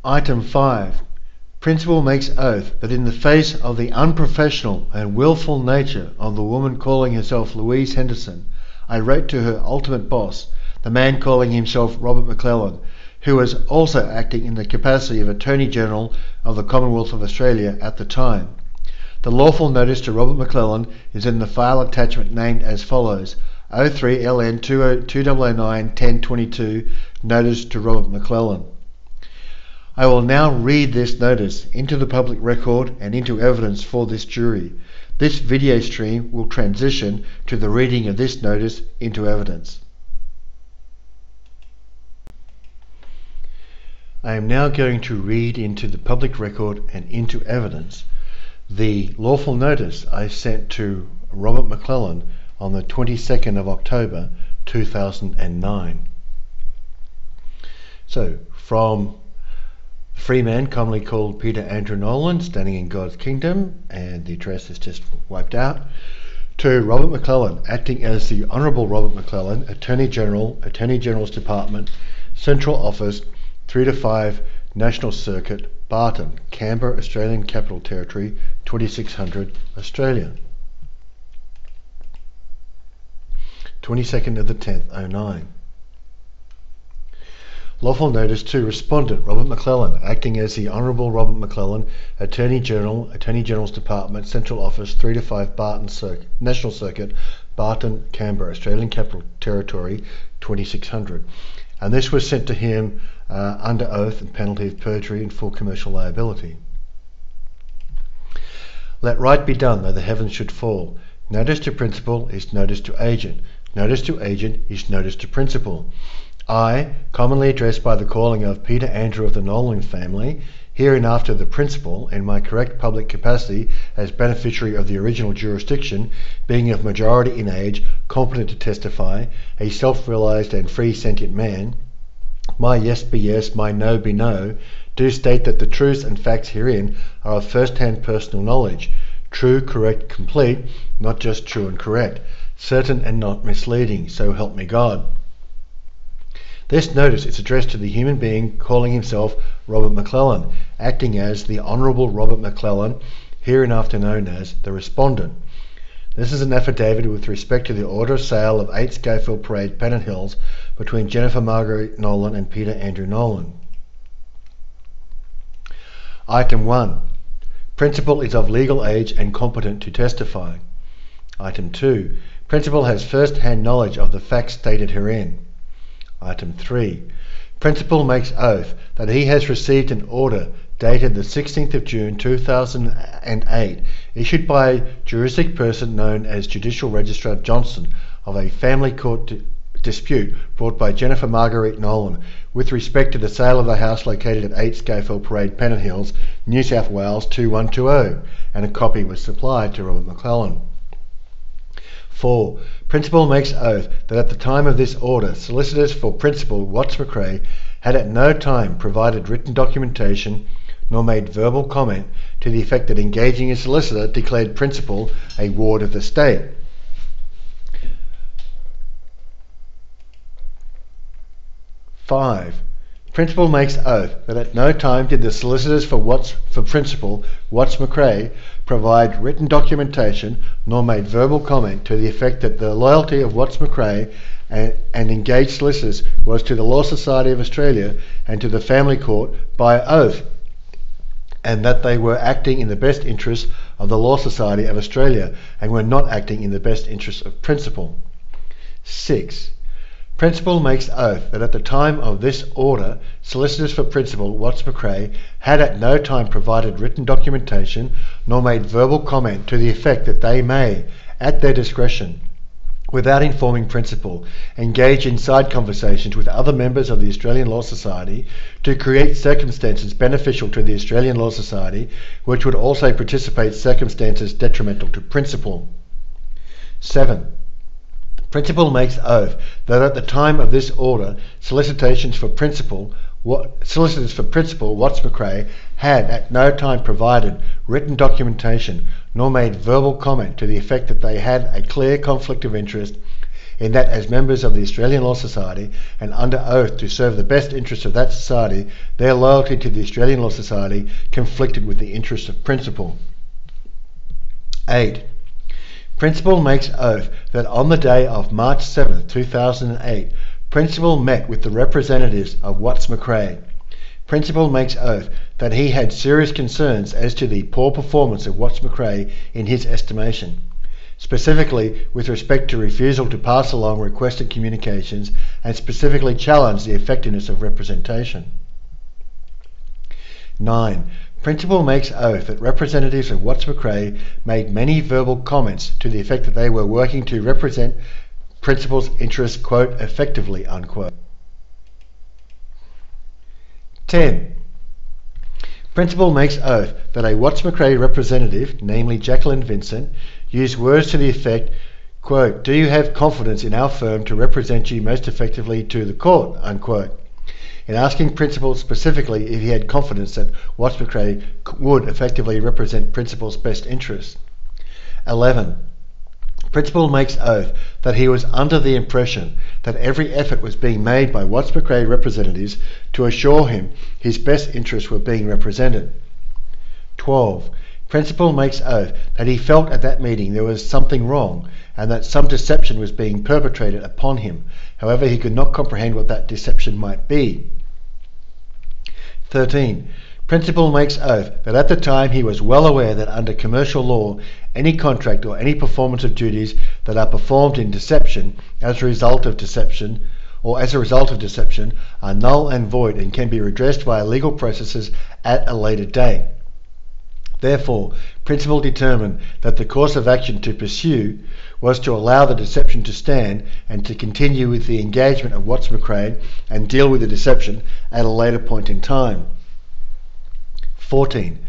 Item 5. Principal makes oath that in the face of the unprofessional and willful nature of the woman calling herself Louise Henderson, I wrote to her ultimate boss, the man calling himself Robert McClellan, who was also acting in the capacity of Attorney General of the Commonwealth of Australia at the time. The lawful notice to Robert McClellan is in the file attachment named as follows: 03LN 2009-1022, Notice to Robert McClellan. I will now read this notice into the public record and into evidence for this jury. This video stream will transition to the reading of this notice into evidence. I am now going to read into the public record and into evidence the lawful notice I sent to Robert McClellan on the 22nd of October 2009. So, from free man commonly called Peter Andrew Nolan, standing in God's kingdom, and the address is just wiped out, to Robert McClellan, acting as the Honourable Robert McClellan, Attorney General, Attorney General's Department, Central Office, 3 to 5, National Circuit, Barton, Canberra, Australian Capital Territory, 2600, Australia. 22nd of the 10th, 09. Lawful notice to Respondent Robert McClellan, acting as the Honourable Robert McClellan, Attorney General, Attorney General's Department, Central Office, 3 to 5, Barton Circuit, National Circuit, Barton, Canberra, Australian Capital Territory, 2600. And this was sent to him under oath and penalty of perjury and full commercial liability. Let right be done, though the heavens should fall. Notice to principal is notice to agent. Notice to agent is notice to principal. I, commonly addressed by the calling of Peter Andrew of the Nolan family, hereinafter the principal, in my correct public capacity as beneficiary of the original jurisdiction, being of majority in age, competent to testify, a self-realized and free sentient man, my yes be yes, my no be no, do state that the truths and facts herein are of first-hand personal knowledge, true, correct, complete, not just true and correct, certain and not misleading, so help me God. This notice is addressed to the human being calling himself Robert McClellan, acting as the Honourable Robert McClellan, hereinafter known as the Respondent. This is an affidavit with respect to the order of sale of 8 Schofield Parade, Pennant Hills, between Jennifer Marguerite Nolan and Peter Andrew Nolan. Item 1. Principal is of legal age and competent to testify. Item 2. Principal has first-hand knowledge of the facts stated herein. Item 3. Principal makes oath that he has received an order dated the 16th of June 2008, issued by juristic person known as Judicial Registrar Johnson of a family court dispute brought by Jennifer Marguerite Nolan with respect to the sale of the house located at 8 Schofield Parade, Pennant Hills, New South Wales 2120, and a copy was supplied to Robert McClellan. 4. Principal makes oath that at the time of this order, solicitors for Principal Watts McRae had at no time provided written documentation nor made verbal comment to the effect that engaging a solicitor declared Principal a ward of the state. 5. Principal makes oath that at no time did the solicitors for Principal Watts McRae provide written documentation nor made verbal comment to the effect that the loyalty of Watts McRae and engaged solicitors was to the Law Society of Australia and to the Family Court by oath, and that they were acting in the best interests of the Law Society of Australia and were not acting in the best interests of Principal. 6. Principal makes oath that at the time of this order, solicitors for Principal Watts McRae had at no time provided written documentation nor made verbal comment to the effect that they may, at their discretion, without informing Principal, engage in side conversations with other members of the Australian Law Society to create circumstances beneficial to the Australian Law Society, which would also precipitate circumstances detrimental to Principal. 7. Principal makes oath that at the time of this order, solicitors for Principal Watts McRae had at no time provided written documentation nor made verbal comment to the effect that they had a clear conflict of interest in that as members of the Australian Law Society and under oath to serve the best interests of that society, their loyalty to the Australian Law Society conflicted with the interests of principal. 8. Principal makes oath that on the day of March 7, 2008, Principal met with the representatives of Watts McRae. Principal makes oath that he had serious concerns as to the poor performance of Watts McRae in his estimation, specifically with respect to refusal to pass along requested communications and specifically challenge the effectiveness of representation. 9. Principal makes oath that representatives of Watts McRae made many verbal comments to the effect that they were working to represent Principal's interests, quote, effectively, unquote. 10. Principal makes oath that a Watts McRae representative, namely Jacqueline Vincent, used words to the effect, quote, "Do you have confidence in our firm to represent you most effectively to the court," unquote, in asking Principal specifically if he had confidence that Watts McRae would effectively represent Principal's best interests. 11. Principal makes oath that he was under the impression that every effort was being made by Watts McRae representatives to assure him his best interests were being represented. 12. Principal makes oath that he felt at that meeting there was something wrong and that some deception was being perpetrated upon him. However, he could not comprehend what that deception might be. 13. Principal makes oath that at the time he was well aware that under commercial law, any contract or any performance of duties that are performed in deception as a result of deception are null and void and can be redressed via legal processes at a later date. Therefore, Principal determined that the course of action to pursue was to allow the deception to stand and to continue with the engagement of Watts McRae and deal with the deception at a later point in time. 14.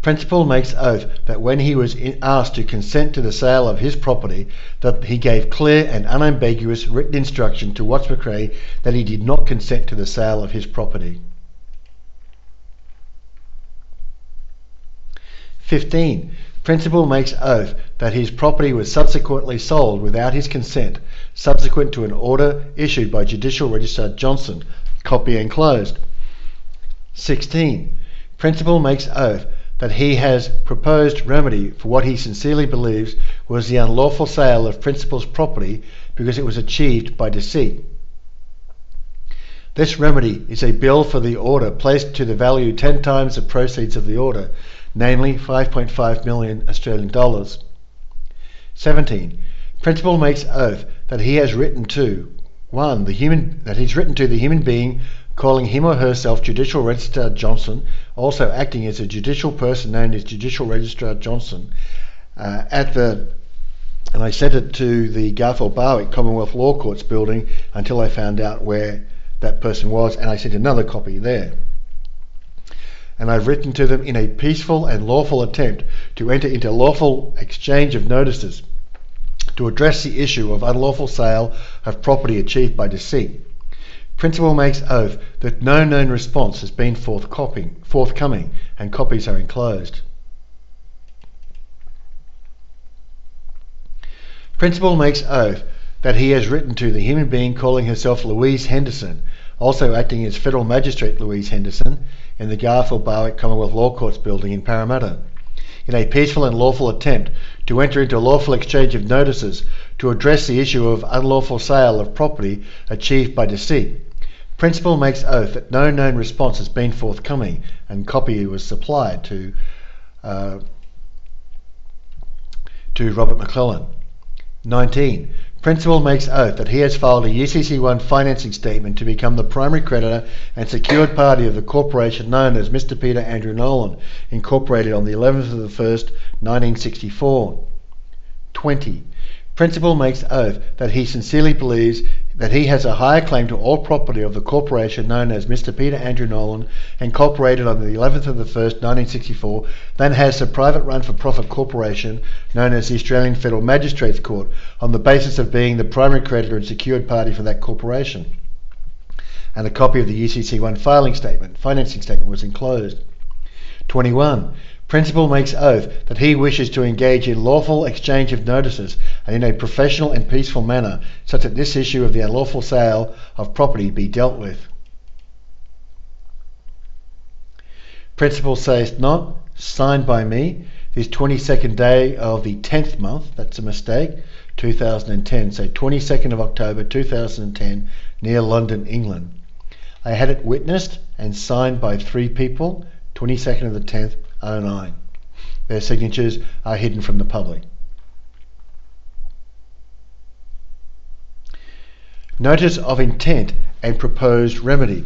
Principal makes oath that when he was asked to consent to the sale of his property, that he gave clear and unambiguous written instruction to Watts McRae that he did not consent to the sale of his property. 15. Principal makes oath that his property was subsequently sold without his consent, subsequent to an order issued by Judicial Registrar Johnson, copy enclosed. 16. Principal makes oath that he has proposed remedy for what he sincerely believes was the unlawful sale of Principal's property because it was achieved by deceit. This remedy is a bill for the order placed to the value 10 times the proceeds of the order, namely 5.5 million Australian dollars. 17. Principal makes oath that he has written to the human being calling him or herself Judicial Registrar Johnson, also acting as a judicial person known as Judicial Registrar Johnson, and I sent it to the Garfield Barwick Commonwealth Law Courts building until I found out where that person was, and I sent another copy there. And I've written to them in a peaceful and lawful attempt to enter into lawful exchange of notices to address the issue of unlawful sale of property achieved by deceit. Principal makes oath that no known response has been forthcoming and copies are enclosed. Principal makes oath that he has written to the human being calling herself Louise Henderson, also acting as Federal Magistrate Louise Henderson, in the Garfield Barwick Commonwealth Law Courts building in Parramatta, in a peaceful and lawful attempt to enter into a lawful exchange of notices to address the issue of unlawful sale of property achieved by deceit. Principal makes oath that no known response has been forthcoming and copy was supplied to Robert McClellan. 19. Principal makes oath that he has filed a UCC1 financing statement to become the primary creditor and secured party of the corporation known as Mr. Peter Andrew Nolan, incorporated on the 11th of the 1st, 1964. 20. Principal makes oath that he sincerely believes that he has a higher claim to all property of the corporation known as Mr. Peter Andrew Nolan, incorporated on the 11th of the 1st, 1964, than has the private run-for-profit corporation known as the Australian Federal Magistrates Court, on the basis of being the primary creditor and secured party for that corporation. And a copy of the UCC1 financing statement was enclosed. 21. Principal makes oath that he wishes to engage in lawful exchange of notices and in a professional and peaceful manner, such that this issue of the unlawful sale of property be dealt with. Principal says not, signed by me, this 22nd day of the 10th month, that's a mistake, 2010, so 22nd of October 2010, near London, England. I had it witnessed and signed by 3 people, 22nd of the 10th, 09. Their signatures are hidden from the public. Notice of intent and proposed remedy.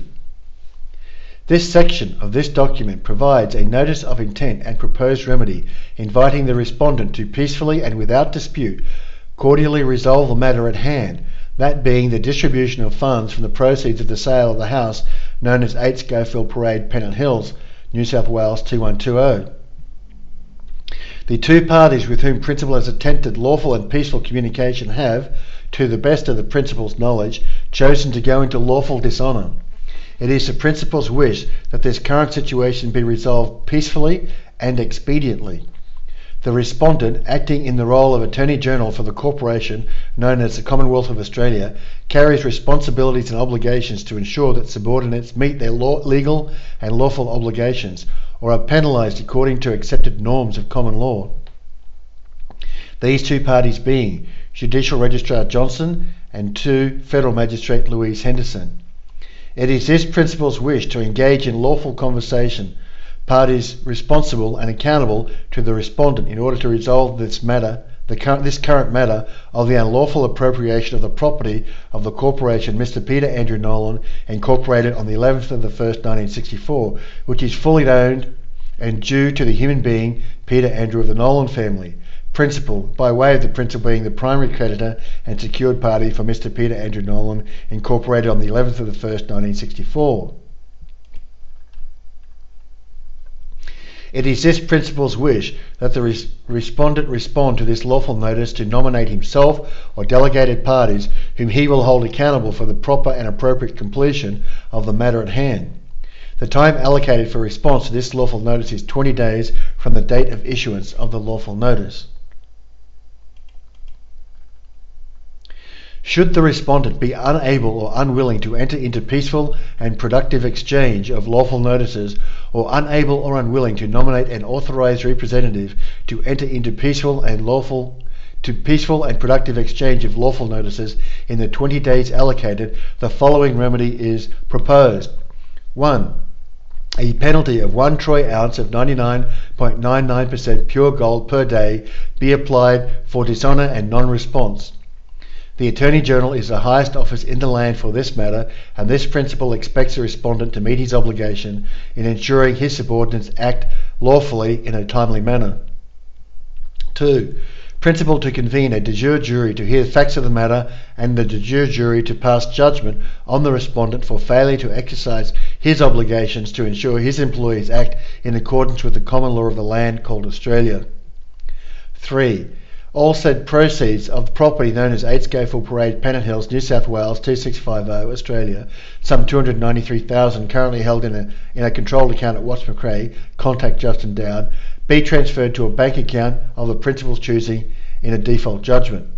This section of this document provides a notice of intent and proposed remedy, inviting the respondent to peacefully and without dispute cordially resolve the matter at hand, that being the distribution of funds from the proceeds of the sale of the house known as 8 Schofield Parade, Pennant Hills, New South Wales 2120. The 2 parties with whom Principal has attempted lawful and peaceful communication have, to the best of the Principal's knowledge, chosen to go into lawful dishonour. It is the Principal's wish that this current situation be resolved peacefully and expediently. The respondent, acting in the role of Attorney General for the corporation known as the Commonwealth of Australia, carries responsibilities and obligations to ensure that subordinates meet their legal and lawful obligations or are penalised according to accepted norms of common law. These 2 parties being Judicial Registrar Johnson and 2 Federal Magistrate Louise Henderson. It is this Principal's wish to engage in lawful conversation, parties responsible and accountable to the respondent in order to resolve this current matter of the unlawful appropriation of the property of the corporation Mr. Peter Andrew Nolan, incorporated on the 11th of the 1st, 1964, which is fully owned and due to the human being Peter Andrew of the Nolan family. Principal, by way of the Principal being the primary creditor and secured party for Mr. Peter Andrew Nolan, incorporated on the 11th of the 1st, 1964. It is this Principal's wish that the respondent respond to this lawful notice to nominate himself or delegated parties whom he will hold accountable for the proper and appropriate completion of the matter at hand. The time allocated for response to this lawful notice is 20 days from the date of issuance of the lawful notice. Should the respondent be unable or unwilling to enter into peaceful and productive exchange of lawful notices, or unable or unwilling to nominate an authorised representative to enter into peaceful and productive exchange of lawful notices in the 20 days allocated, the following remedy is proposed. 1. A penalty of 1 troy ounce of 99.99% pure gold per day be applied for dishonour and non-response. The Attorney General is the highest office in the land for this matter, and this Principal expects the respondent to meet his obligation in ensuring his subordinates act lawfully in a timely manner. 2. Principal to convene a de jure jury to hear the facts of the matter, and the de jure jury to pass judgment on the respondent for failure to exercise his obligations to ensure his employees act in accordance with the common law of the land called Australia. 3. All said proceeds of the property known as 8 Schofield Parade, Pennant Hills, New South Wales 2650, Australia, some $293,000 currently held in a controlled account at Watts McRae, contact Justin Dowd, be transferred to a bank account of the Principal's choosing in a default judgment.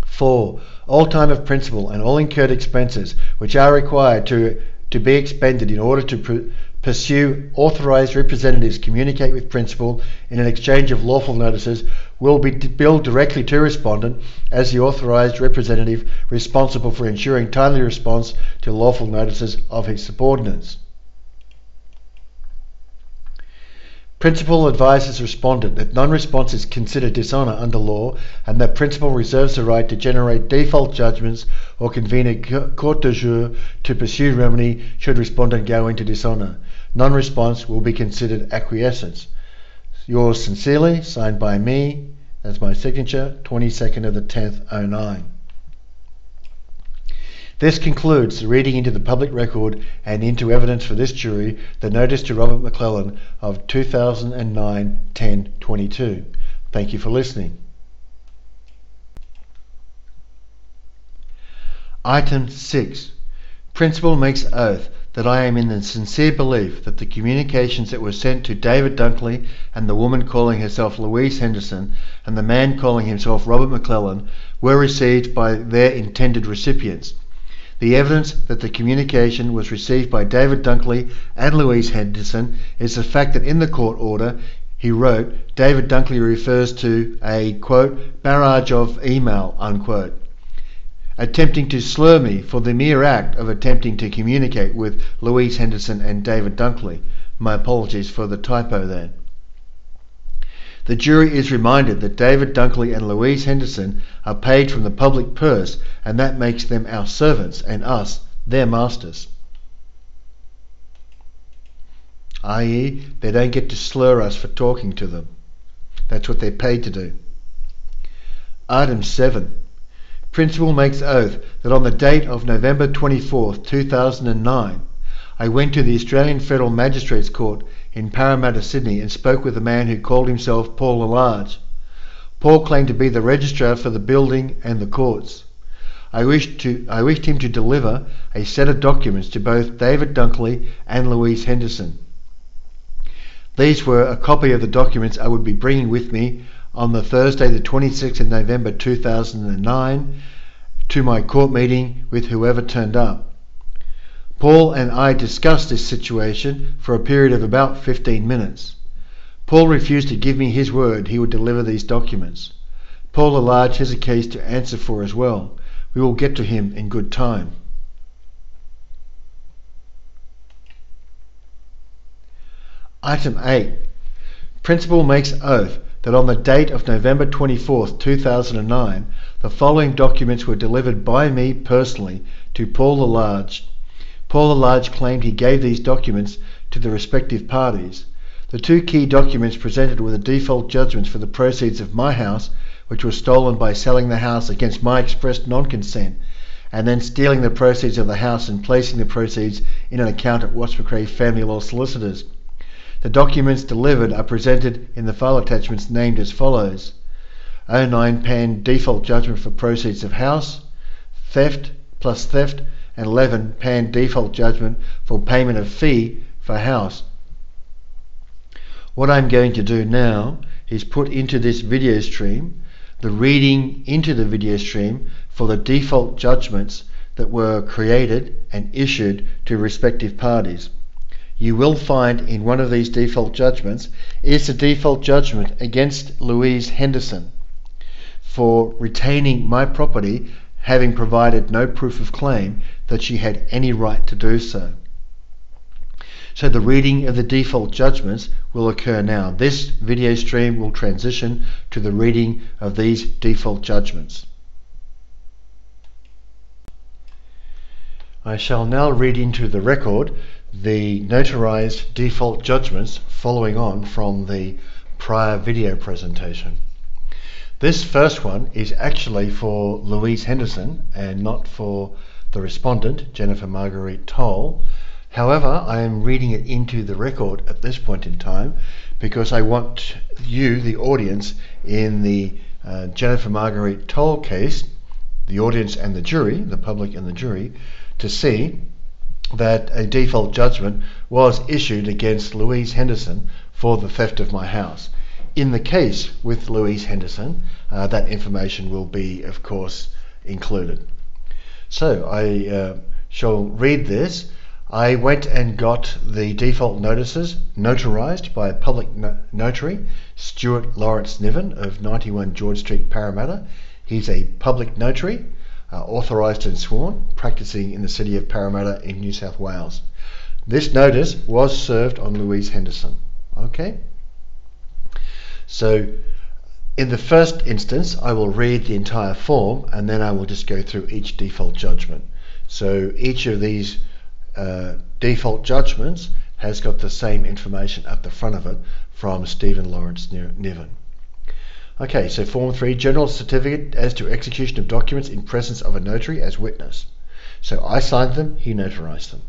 4. All time of Principal and all incurred expenses which are required to be expended in order to pursue authorised representatives communicate with Principal in an exchange of lawful notices will be billed directly to respondent as the authorised representative responsible for ensuring timely response to lawful notices of his subordinates. Principal advises respondent that non-response is considered dishonour under law, and that Principal reserves the right to generate default judgments or convene a court de jure to pursue remedy should respondent go into dishonour. Non-response will be considered acquiescence. Yours sincerely, signed by me, that's my signature, 22nd of the 10th, 09. This concludes the reading into the public record and into evidence for this jury the notice to Robert McClellan of 2009-10-22. Thank you for listening. Item 6. Principal makes oath that I am in the sincere belief that the communications that were sent to David Dunkley and the woman calling herself Louise Henderson and the man calling himself Robert McClellan were received by their intended recipients. The evidence that the communication was received by David Dunkley and Louise Henderson is the fact that in the court order he wrote, David Dunkley refers to a, quote, barrage of email, unquote, attempting to slur me for the mere act of attempting to communicate with Louise Henderson and David Dunkley. My apologies for the typo there. The jury is reminded that David Dunkley and Louise Henderson are paid from the public purse, and that makes them our servants and us their masters. I.e., they don't get to slur us for talking to them. That's what they're paid to do. Item 7. Principal makes oath that on the date of November 24th, 2009, I went to the Australian Federal Magistrates Court in Parramatta, Sydney, and spoke with a man who called himself Paul Large. Paul claimed to be the registrar for the building and the courts. I wished him to deliver a set of documents to both David Dunkley and Louise Henderson. These were a copy of the documents I would be bringing with me on the Thursday the 26th of November 2009 to my court meeting with whoever turned up. Paul and I discussed this situation for a period of about 15 minutes. Paul refused to give me his word he would deliver these documents. Paul Large has a case to answer for as well. We will get to him in good time. Item 8. Principal makes oath that on the date of November 24th, 2009, the following documents were delivered by me personally to Paul Large. Paul Large claimed he gave these documents to the respective parties. The two key documents presented were the default judgments for the proceeds of my house, which was stolen by selling the house against my expressed non-consent, and then stealing the proceeds of the house and placing the proceeds in an account at Watts McRae Family Law Solicitors. The documents delivered are presented in the file attachments named as follows: 09 pan default judgment for proceeds of house, theft plus theft, and 11 pan default judgment for payment of fee for house. What I'm going to do now is put into this video stream the reading into the video stream for the default judgments that were created and issued to respective parties. You will find in one of these default judgments is the default judgment against Louise Henderson for retaining my property, having provided no proof of claim that she had any right to do so. So the reading of the default judgments will occur now. This video stream will transition to the reading of these default judgments. I shall now read into the record the notarized default judgments following on from the prior video presentation. This first one is actually for Louise Henderson and not for the respondent, Jennifer Marguerite Toll. However, I am reading it into the record at this point in time because I want you, the audience, in the Jennifer Marguerite Toll case, the audience and the jury, the public and the jury, to see that a default judgment was issued against Louise Henderson for the theft of my house. In the case with Louise Henderson, that information will be, of course, included. So I shall read this. I went and got the default notices notarized by a public notary, Stuart Lawrence Niven of 91 George Street, Parramatta. He's a public notary, authorised and sworn, practising in the city of Parramatta in New South Wales. This notice was served on Louise Henderson. Okay? So in the first instance, I will read the entire form and then I will just go through each default judgment. So each of these default judgments has got the same information at the front of it from Stephen Lawrence Niven. Okay, so Form 3, General Certificate as to execution of documents in presence of a notary as witness. So I signed them, he notarized them.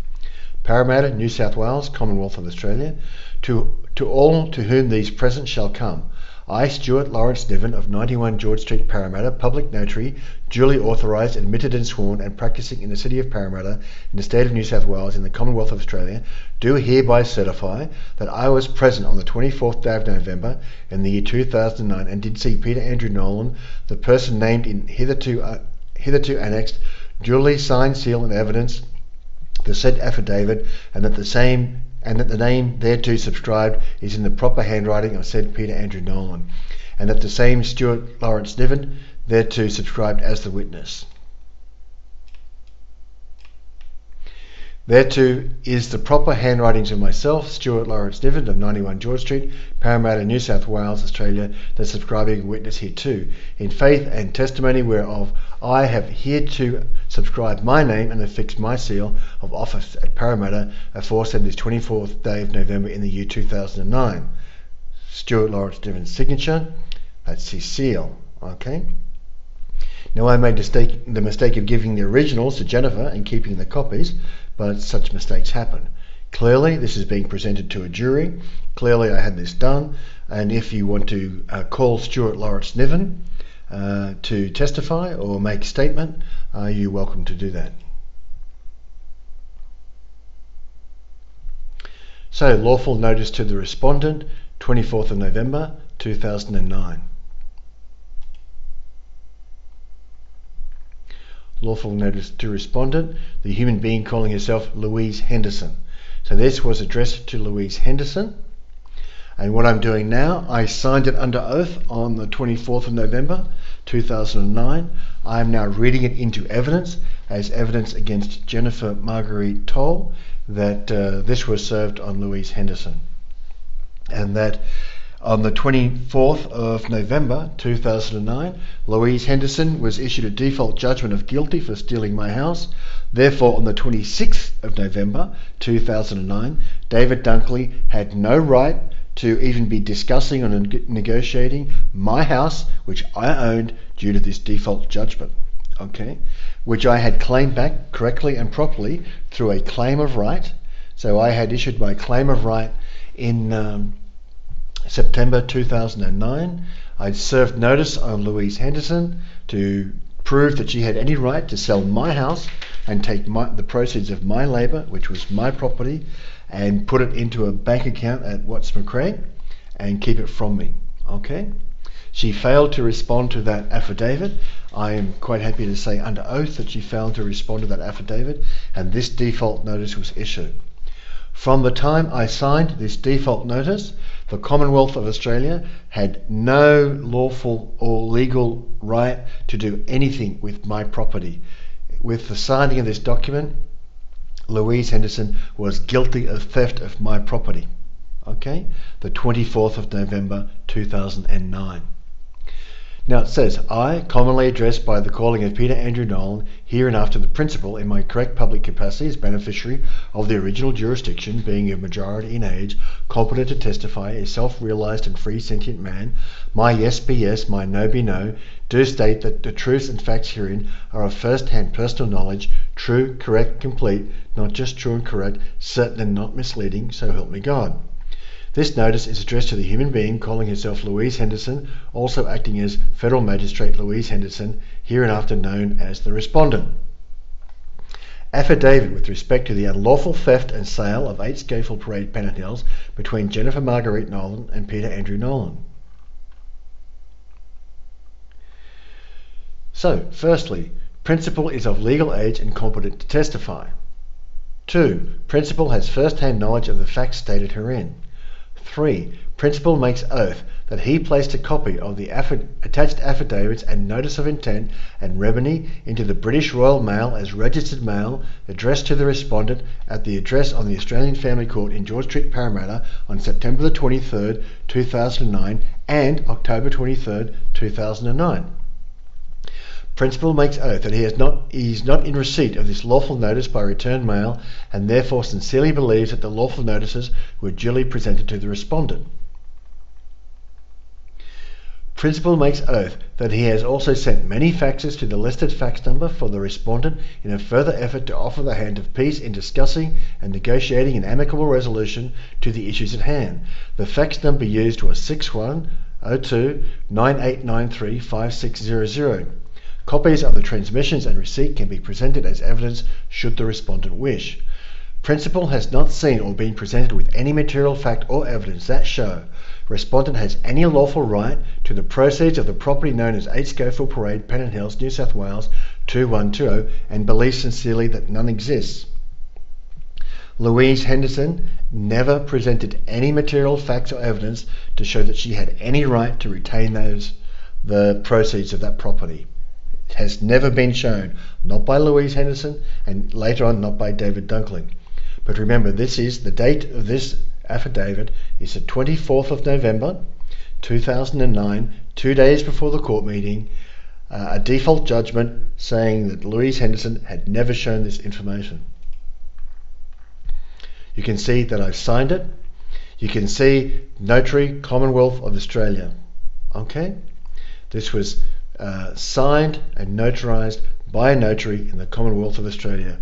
Parramatta, New South Wales, Commonwealth of Australia, to all to whom these present shall come. I, Stuart Lawrence Niven of 91 George Street, Parramatta, public notary, duly authorised, admitted and sworn and practising in the city of Parramatta, in the state of New South Wales, in the Commonwealth of Australia, do hereby certify that I was present on the 24th day of November in the year 2009 and did see Peter Andrew Nolan, the person named in hitherto annexed, duly signed, seal and evidence the said affidavit, and that the name thereto subscribed is in the proper handwriting of said Peter Andrew Nolan, and that the same Stuart Lawrence Niven thereto subscribed as the witness. Thereto is the proper handwritings of myself, Stuart Lawrence Niven of 91 George Street, Parramatta, New South Wales, Australia, the subscribing witness hereto, in faith and testimony whereof I have hereto subscribed my name and affixed my seal of office at Parramatta, aforesaid this 24th day of November in the year 2009. Stuart Lawrence Niven's signature, that's his seal. Okay. Now I made the mistake of giving the originals to Jennifer and keeping the copies, but such mistakes happen. Clearly this is being presented to a jury. Clearly I had this done, and if you want to call Stuart Lawrence Niven to testify or make a statement, you're welcome to do that. So, lawful notice to the respondent, 24th of November 2009. Lawful notice to respondent, the human being calling herself Louise Henderson. So this was addressed to Louise Henderson, and what I'm doing now, I signed it under oath on the 24th of November 2009. I'm now reading it into evidence as evidence against Jennifer Marguerite Toll that this was served on Louise Henderson, and that on the 24th of November 2009, Louise Henderson was issued a default judgment of guilty for stealing my house. Therefore, on the 26th of November 2009, David Dunkley had no right to even be discussing or negotiating my house, which I owned due to this default judgment, okay, which I had claimed back correctly and properly through a claim of right. So I had issued my claim of right in September 2009. I'd served notice on Louise Henderson to prove that she had any right to sell my house and take the proceeds of my labour, which was my property, and put it into a bank account at Watts McRae and keep it from me. Okay. She failed to respond to that affidavit. I am quite happy to say under oath that she failed to respond to that affidavit, and this default notice was issued. From the time I signed this default notice, the Commonwealth of Australia had no lawful or legal right to do anything with my property. With the signing of this document, Louise Henderson was guilty of theft of my property. Okay, the 24th of November 2009. Now it says, I, commonly addressed by the calling of Peter Andrew Nolan, hereinafter the principal in my correct public capacity as beneficiary of the original jurisdiction, being of majority in age, competent to testify, a self-realised and free sentient man, my yes be yes, my no be no, do state that the truths and facts herein are of first-hand personal knowledge, true, correct, complete, not just true and correct, certain and not misleading, so help me God. This notice is addressed to the human being calling herself Louise Henderson, also acting as Federal Magistrate Louise Henderson, hereinafter known as the respondent. Affidavit with respect to the unlawful theft and sale of 8 Scafell Parade pantyhose between Jennifer Marguerite Nolan and Peter Andrew Nolan. So, firstly, principal is of legal age and competent to testify. 2. Principal has first-hand knowledge of the facts stated herein. 3. Principal makes oath that he placed a copy of the attached affidavits and notice of intent and remedy into the British Royal Mail as registered mail addressed to the respondent at the address on the Australian Family Court in George Street, Parramatta on September the 23rd, 2009 and October 23rd, 2009. Principal makes oath that he is not in receipt of this lawful notice by return mail and therefore sincerely believes that the lawful notices were duly presented to the respondent. Principal makes oath that he has also sent many faxes to the listed fax number for the respondent in a further effort to offer the hand of peace in discussing and negotiating an amicable resolution to the issues at hand. The fax number used was 61 MBA-LS-AA016-V02 Copies of the transmissions and receipt can be presented as evidence should the respondent wish. Principal has not seen or been presented with any material fact or evidence that show respondent has any lawful right to the proceeds of the property known as 8 Schofield Parade, Pennant Hills, New South Wales 21220 and believes sincerely that none exists. Louise Henderson never presented any material facts or evidence to show that she had any right to retain the proceeds of that property. It has never been shown, not by Louise Henderson and later on not by David Dunkling. But remember, this is the date of this affidavit is the 24th of November 2009, 2 days before the court meeting, a default judgment saying that Louise Henderson had never shown this information. You can see that I've signed it. You can see Notary, Commonwealth of Australia. Okay? This was signed and notarized by a notary in the Commonwealth of Australia.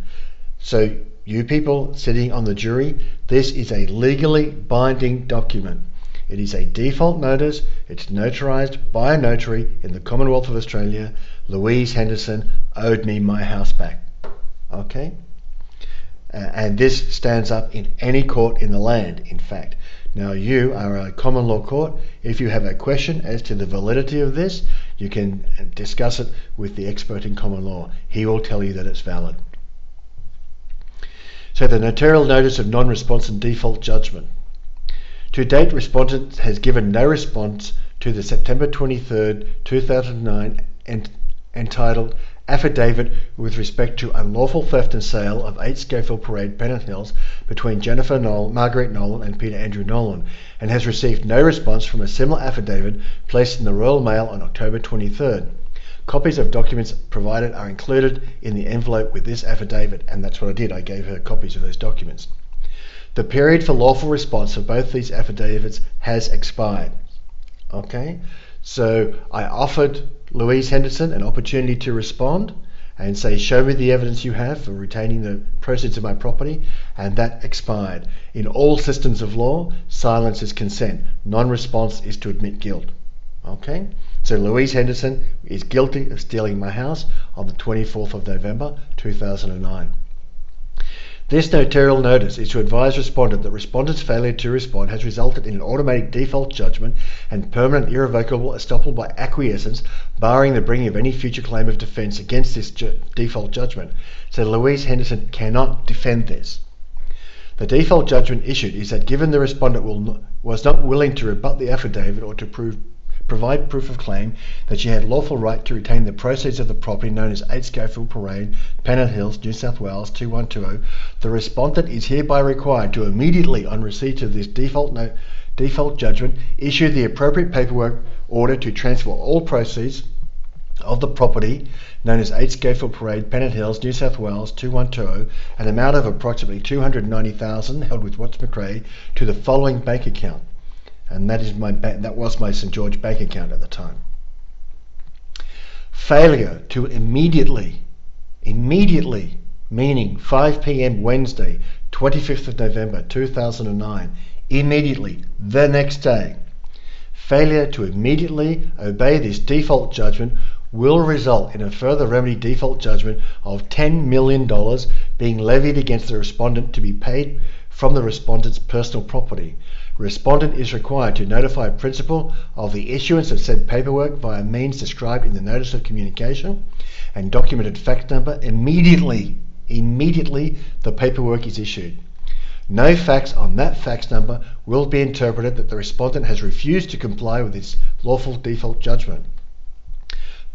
So you people sitting on the jury, this is a legally binding document. It is a default notice. It's notarized by a notary in the Commonwealth of Australia. Louise Henderson owed me my house back. Okay? And this stands up in any court in the land, in fact. Now you are a common law court. If you have a question as to the validity of this, you can discuss it with the expert in common law. He will tell you that it's valid. So the notarial notice of non-response and default judgment. To date, respondent has given no response to the September 23rd, 2009 entitled Affidavit with respect to unlawful theft and sale of 8 Schofield Parade, Pennant Hills between Margaret Nolan and Peter Andrew Nolan, and has received no response from a similar affidavit placed in the Royal Mail on October 23rd. Copies of documents provided are included in the envelope with this affidavit, and that's what I did. I gave her copies of those documents. The period for lawful response of both these affidavits has expired. Okay, so I offered Louise Henderson an opportunity to respond and say, show me the evidence you have for retaining the proceeds of my property, and that expired. In all systems of law, silence is consent. Non-response is to admit guilt. Okay, so Louise Henderson is guilty of stealing my house on the 24th of November 2009. This notarial notice is to advise respondent that respondent's failure to respond has resulted in an automatic default judgment and permanent irrevocable estoppel by acquiescence, barring the bringing of any future claim of defence against this default judgment. So Louise Henderson cannot defend this. The default judgment issued is that given the respondent was not willing to rebut the affidavit or to provide proof of claim that she had lawful right to retain the proceeds of the property known as 8 Schofield Parade, Pennant Hills, New South Wales 21220, the respondent is hereby required to immediately, on receipt of this default judgment, issue the appropriate paperwork order to transfer all proceeds of the property known as 8 Schofield Parade, Pennant Hills, New South Wales 21220, an amount of approximately $290,000 held with Watts McRae, to the following bank account. And that was my St. George bank account at the time. Failure to immediately, meaning 5 p.m. Wednesday, 25th of November 2009, immediately, the next day. Failure to immediately obey this default judgment will result in a further remedy default judgment of $10 million being levied against the respondent to be paid from the respondent's personal property. Respondent is required to notify principal of the issuance of said paperwork via means described in the notice of communication and documented fax number immediately the paperwork is issued. No fax on that fax number will be interpreted that the respondent has refused to comply with its lawful default judgment.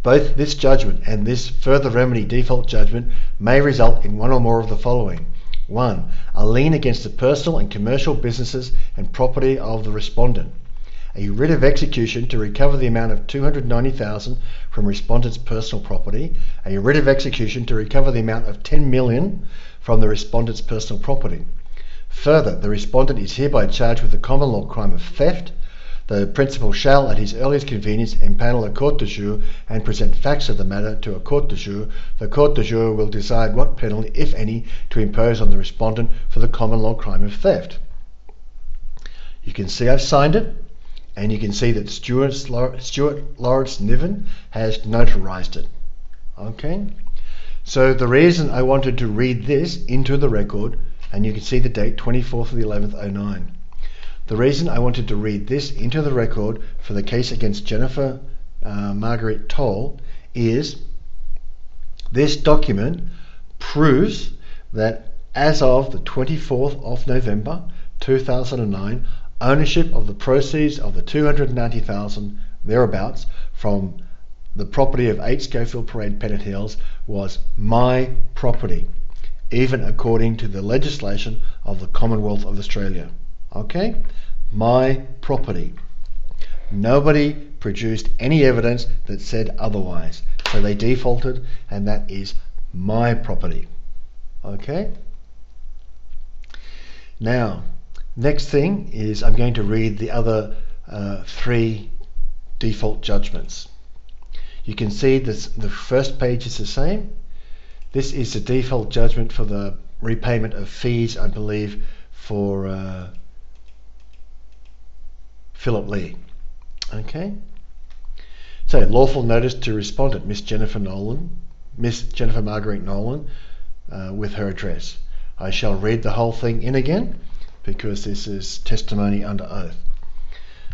Both this judgment and this further remedy default judgment may result in one or more of the following. 1. A lien against the personal and commercial businesses and property of the respondent. A writ of execution to recover the amount of $290,000 from respondent's personal property. A writ of execution to recover the amount of $10 million from the respondent's personal property. Further, the respondent is hereby charged with the common law crime of theft. The principal shall, at his earliest convenience, impanel a court de jour and present facts of the matter to a court de jour. The court de jour will decide what penalty, if any, to impose on the respondent for the common law crime of theft. You can see I've signed it, And you can see that Stuart Lawrence Niven has notarized it. Okay? So the reason I wanted to read this into the record, and you can see the date 24th of the 11th, 09. The reason I wanted to read this into the record for the case against Jennifer Margaret Toll is this document proves that as of the 24th of November 2009, ownership of the proceeds of the 290,000 thereabouts from the property of 8 Schofield Parade, Pennant Hills was my property, even according to the legislation of the Commonwealth of Australia. Okay? My property. Nobody produced any evidence that said otherwise. So they defaulted, and that is my property. Okay? Now, next thing is I'm going to read the other 3 default judgments. You can see this, the first page is the same. This is the default judgment for the repayment of fees, I believe, for Philip Lee. Okay. So, lawful notice to respondent, Miss Jennifer Marguerite Nolan, with her address. I shall read the whole thing in again because this is testimony under oath.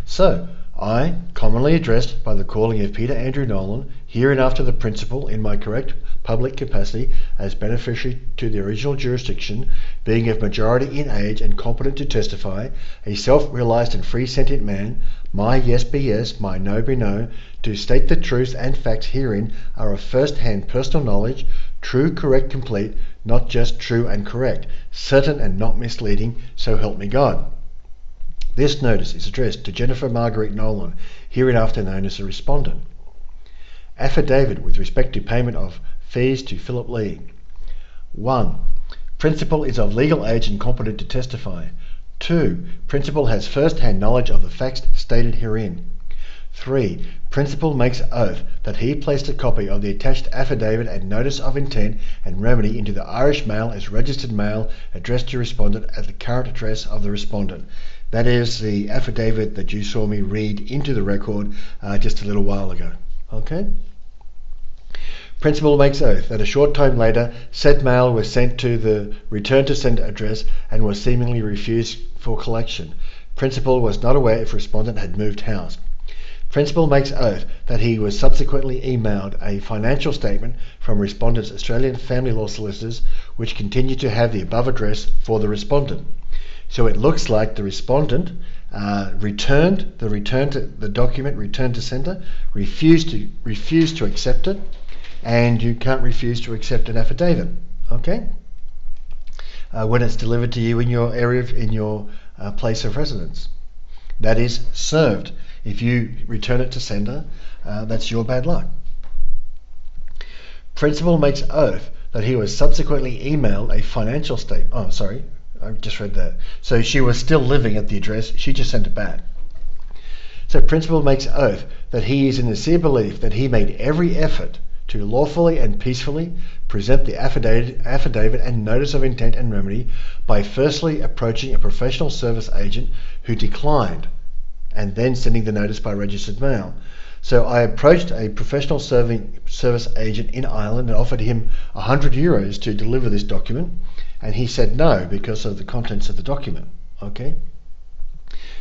So, I, commonly addressed by the calling of Peter Andrew Nolan, hereinafter the principal in my correct public capacity as beneficiary to the original jurisdiction, being of majority in age and competent to testify, a self-realized and free sentient man, my yes be yes, my no be no, to state the truth and facts herein are of first-hand personal knowledge, true, correct, complete, not just true and correct, certain and not misleading, so help me God. This notice is addressed to Jennifer Marguerite Nolan, hereinafter known as the respondent. Affidavit with respect to payment of fees to Philip Lee. 1. Principal is of legal age and competent to testify. 2. Principal has first-hand knowledge of the facts stated herein. 3. Principal makes oath that he placed a copy of the attached affidavit and notice of intent and remedy into the Irish mail as registered mail addressed to respondent at the current address of the respondent. That is the affidavit that you saw me read into the record just a little while ago. Okay? Principal makes oath that a short time later, said mail was sent to the return to sender address and was seemingly refused for collection. Principal was not aware if respondent had moved house. Principal makes oath that he was subsequently emailed a financial statement from respondent's Australian family law solicitors which continued to have the above address for the respondent. So it looks like the respondent returned the document returned to sender, refused to accept it, and you can't refuse to accept an affidavit. Okay, when it's delivered to you in your area, in your place of residence, that is served. If you return it to sender, that's your bad luck. Principal makes oath that he was subsequently emailed a financial statement. Oh, sorry. I just read that. So she was still living at the address. She just sent it back. So principal makes oath that he is in the sincere belief that he made every effort to lawfully and peacefully present the affidavit and notice of intent and remedy by firstly approaching a professional service agent who declined and then sending the notice by registered mail. So I approached a professional service agent in Ireland and offered him €100 to deliver this document, and he said no because of the contents of the document. Okay,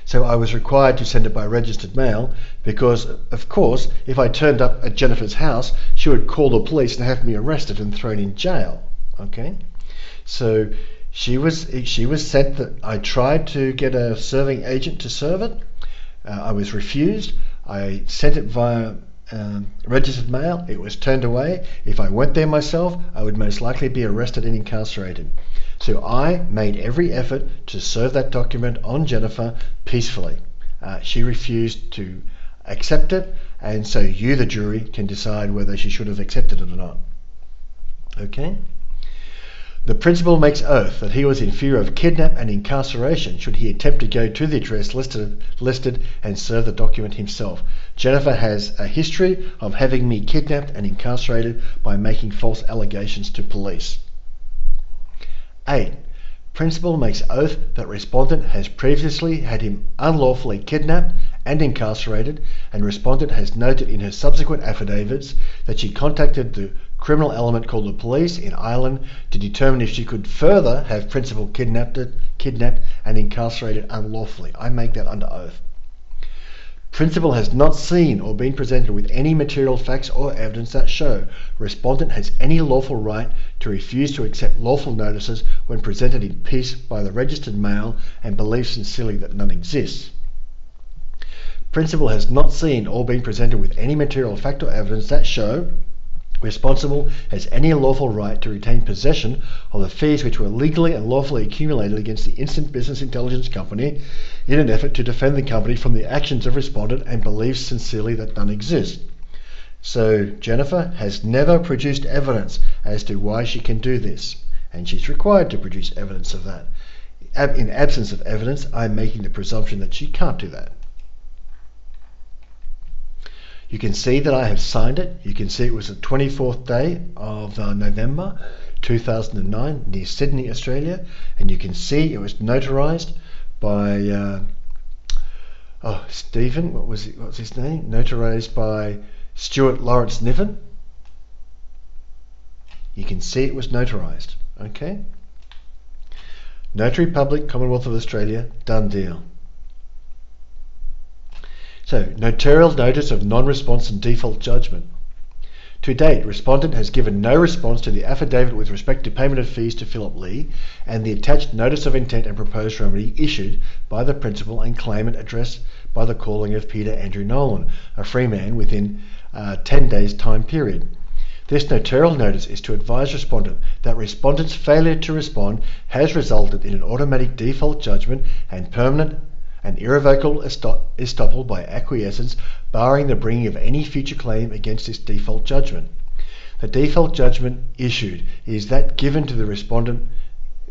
so I was required to send it by registered mail because, of course, if I turned up at Jennifer's house, she would call the police and have me arrested and thrown in jail. Okay, so she was sent that I tried to get a serving agent to serve it. I was refused. I sent it via registered mail. It was turned away. If I went there myself, I would most likely be arrested and incarcerated. So I made every effort to serve that document on Jennifer peacefully. She refused to accept it, and so you, the jury, can decide whether she should have accepted it or not. Okay? The principal makes oath that he was in fear of kidnap and incarceration should he attempt to go to the address listed and serve the document himself. Jennifer has a history of having me kidnapped and incarcerated by making false allegations to police. 8. Principal makes oath that respondent has previously had him unlawfully kidnapped and incarcerated, and respondent has noted in her subsequent affidavits that she contacted the criminal element called the police in Ireland to determine if she could further have principal kidnapped and incarcerated unlawfully. I make that under oath. Principal has not seen or been presented with any material facts or evidence that show respondent has any lawful right to refuse to accept lawful notices when presented in peace by the registered mail and believes sincerely that none exists. Principal has not seen or been presented with any material fact or evidence that show responsible has any lawful right to retain possession of the fees which were legally and lawfully accumulated against the Instant Business Intelligence Company in an effort to defend the company from the actions of respondent and believes sincerely that none exist. So Jennifer has never produced evidence as to why she can do this, and she's required to produce evidence of that. In absence of evidence, I'm making the presumption that she can't do that. You can see that I have signed it. You can see it was the 24th day of November 2009 near Sydney, Australia, and you can see it was notarized by Stephen, what's his name? Notarized by Stuart Lawrence Niven. You can see it was notarized. Okay. Notary Public, Commonwealth of Australia, done deal. So, notarial notice of non-response and default judgment. To date, respondent has given no response to the affidavit with respect to payment of fees to Philip Lee and the attached notice of intent and proposed remedy issued by the principal and claimant addressed by the calling of Peter Andrew Nolan, a free man, within 10 days time period. This notarial notice is to advise respondent that respondent's failure to respond has resulted in an automatic default judgment and permanent and irrevocable estoppel by acquiescence, barring the bringing of any future claim against this default judgment. The default judgment issued is that given to the respondent.